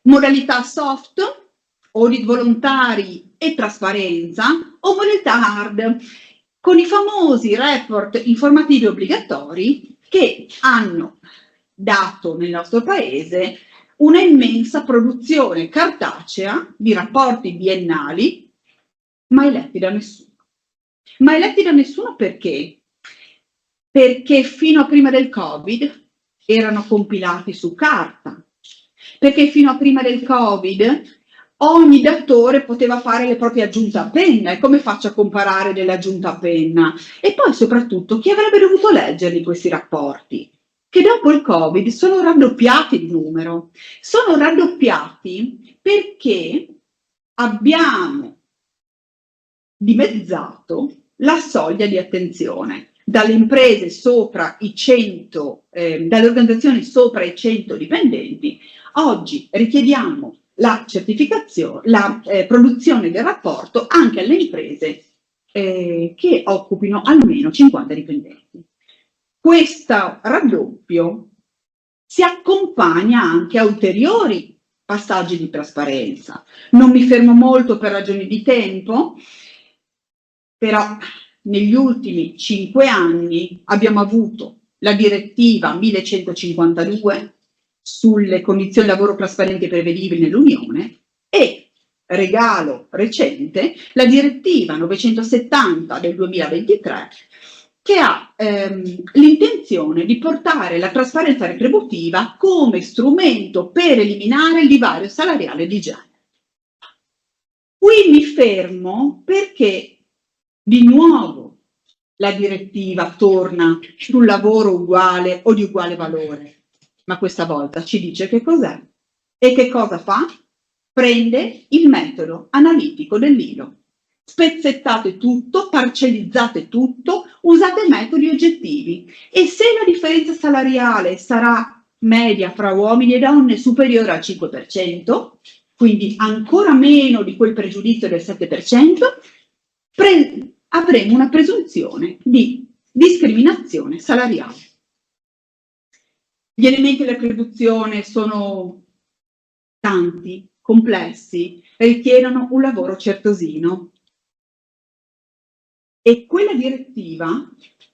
Speaker 4: Modalità soft, audit volontari e trasparenza, o modalità hard, con i famosi report informativi obbligatori che hanno dato nel nostro paese una immensa produzione cartacea di rapporti biennali mai letti da nessuno. Mai letti da nessuno perché? Perché fino a prima del Covid erano compilati su carta, perché fino a prima del Covid ogni datore poteva fare le proprie aggiunte a penna, e come faccio a comparare delle aggiunte a penna? E poi soprattutto chi avrebbe dovuto leggerli questi rapporti? Che dopo il Covid sono raddoppiati di numero, sono raddoppiati perché abbiamo dimezzato la soglia di attenzione. Dalle imprese sopra i 100, dalle organizzazioni sopra i 100 dipendenti, oggi richiediamo la certificazione, la produzione del rapporto anche alle imprese che occupino almeno 50 dipendenti. Questo raddoppio si accompagna anche a ulteriori passaggi di trasparenza. Non mi fermo molto per ragioni di tempo, però negli ultimi 5 anni abbiamo avuto la direttiva 1152 sulle condizioni di lavoro trasparenti e prevedibili nell'Unione e, regalo recente, la direttiva 970 del 2023 che ha l'intenzione di portare la trasparenza retributiva come strumento per eliminare il divario salariale di genere. Qui mi fermo perché di nuovo la direttiva torna sul lavoro uguale o di uguale valore, ma questa volta ci dice che cos'è e che cosa fa? Prende il metodo analitico dell'ILO. Spezzettate tutto, parcellizzate tutto, usate metodi oggettivi e se la differenza salariale sarà media fra uomini e donne superiore al 5%, quindi ancora meno di quel pregiudizio del 7%, avremo una presunzione di discriminazione salariale. Gli elementi di attribuzione sono tanti, complessi, richiedono un lavoro certosino. E quella direttiva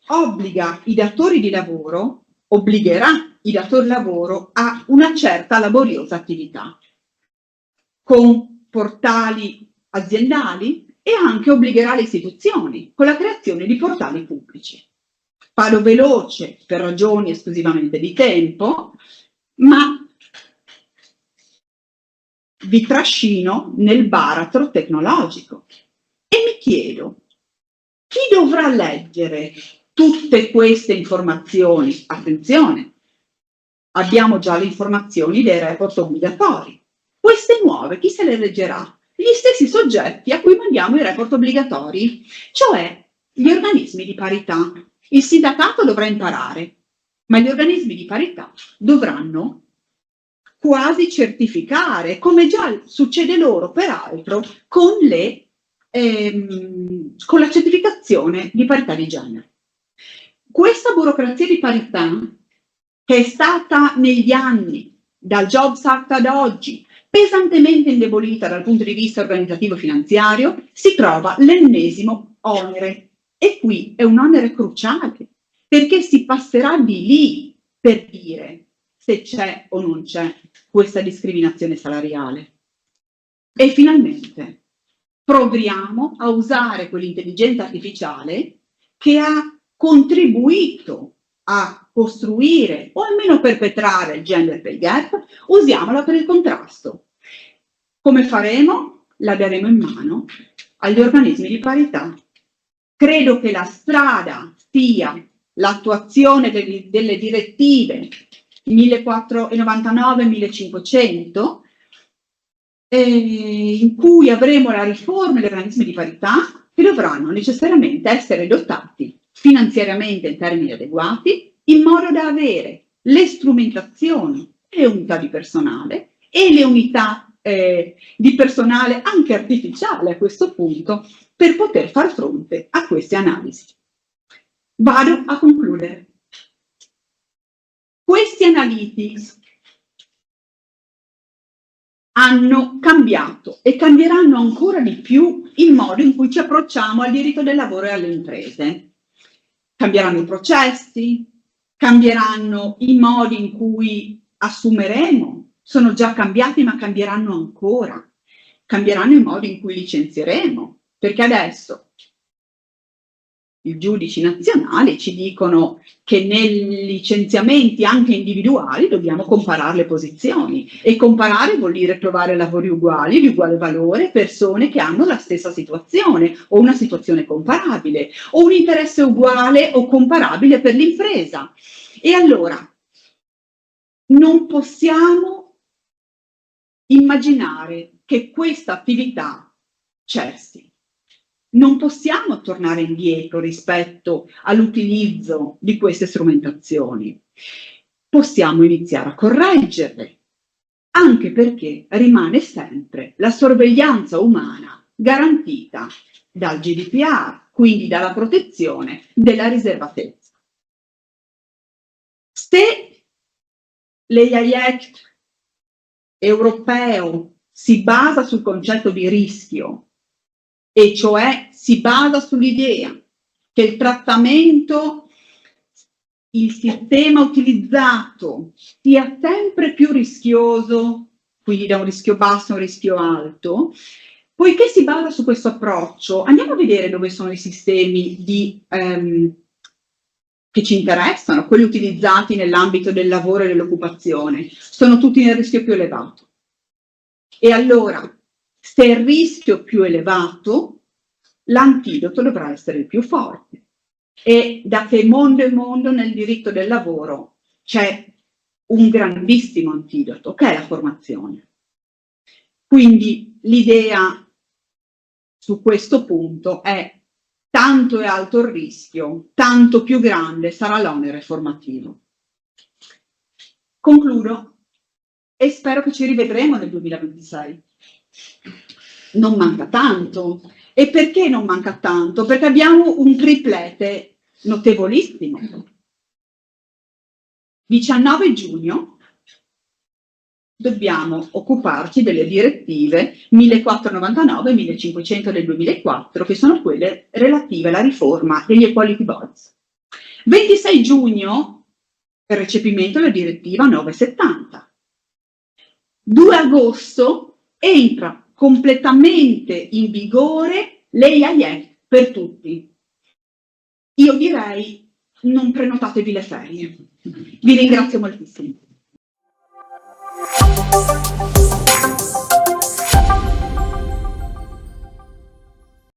Speaker 4: obbligherà i datori di lavoro a una certa laboriosa attività, con portali aziendali e anche obbligherà le istituzioni con la creazione di portali pubblici. Parlo veloce per ragioni esclusivamente di tempo, ma vi trascino nel baratro tecnologico e mi chiedo, chi dovrà leggere tutte queste informazioni? Attenzione, abbiamo già le informazioni dei report obbligatori. Queste nuove, chi se le leggerà? Gli stessi soggetti a cui mandiamo i report obbligatori, cioè gli organismi di parità. Il sindacato dovrà imparare, ma gli organismi di parità dovranno quasi certificare, come già succede loro peraltro con la certificazione di parità di genere. Questa burocrazia di parità, che è stata negli anni, dal Jobs Act ad oggi, pesantemente indebolita dal punto di vista organizzativo e finanziario, si trova l'ennesimo onere. E qui è un onere cruciale, perché si passerà di lì per dire se c'è o non c'è questa discriminazione salariale. E finalmente proviamo a usare quell'intelligenza artificiale che ha contribuito a costruire o almeno perpetrare il gender pay gap, usiamola per il contrasto. Come faremo? La daremo in mano agli organismi di parità. Credo che la strada sia l'attuazione delle direttive 1499 e 1500, in cui avremo la riforma degli organismi di parità che dovranno necessariamente essere dotati finanziariamente in termini adeguati, in modo da avere le strumentazioni e le unità di personale e le unità di personale anche artificiale a questo punto per poter far fronte a queste analisi. Vado a concludere. Questi analytics hanno cambiato e cambieranno ancora di più il modo in cui ci approcciamo al diritto del lavoro e alle imprese. Cambieranno i processi, cambieranno i modi in cui assumeremo, sono già cambiati ma cambieranno ancora. Cambieranno i modi in cui licenzieremo, perché adesso i giudici nazionali ci dicono che nei licenziamenti anche individuali dobbiamo comparare le posizioni e comparare vuol dire trovare lavori uguali, di uguale valore, persone che hanno la stessa situazione o una situazione comparabile o un interesse uguale o comparabile per l'impresa. E allora non possiamo immaginare che questa attività cessi. Non possiamo tornare indietro rispetto all'utilizzo di queste strumentazioni. Possiamo iniziare a correggerle, anche perché rimane sempre la sorveglianza umana garantita dal GDPR, quindi dalla protezione della riservatezza. Se l'AI Act europeo si basa sul concetto di rischio, e cioè si basa sull'idea che il trattamento, il sistema utilizzato sia sempre più rischioso, quindi da un rischio basso a un rischio alto, poiché si basa su questo approccio, andiamo a vedere dove sono i sistemi di che ci interessano, quelli utilizzati nell'ambito del lavoro e dell'occupazione, sono tutti nel rischio più elevato. E allora, se il rischio è più elevato, l'antidoto dovrà essere il più forte. E da che mondo è mondo nel diritto del lavoro c'è un grandissimo antidoto, che è la formazione. Quindi l'idea su questo punto è: tanto è alto il rischio, tanto più grande sarà l'onere formativo. Concludo e spero che ci rivedremo nel 2026. Non manca tanto. E perché non manca tanto? Perché abbiamo un triplete notevolissimo. 19 giugno dobbiamo occuparci delle direttive 1499 e 1500 del 2004, che sono quelle relative alla riforma degli Equality Boards. 26 giugno il recepimento della direttiva 970. 2 agosto entra completamente in vigore l'EIAF per tutti. Io direi: non prenotatevi le ferie. Vi ringrazio moltissimo.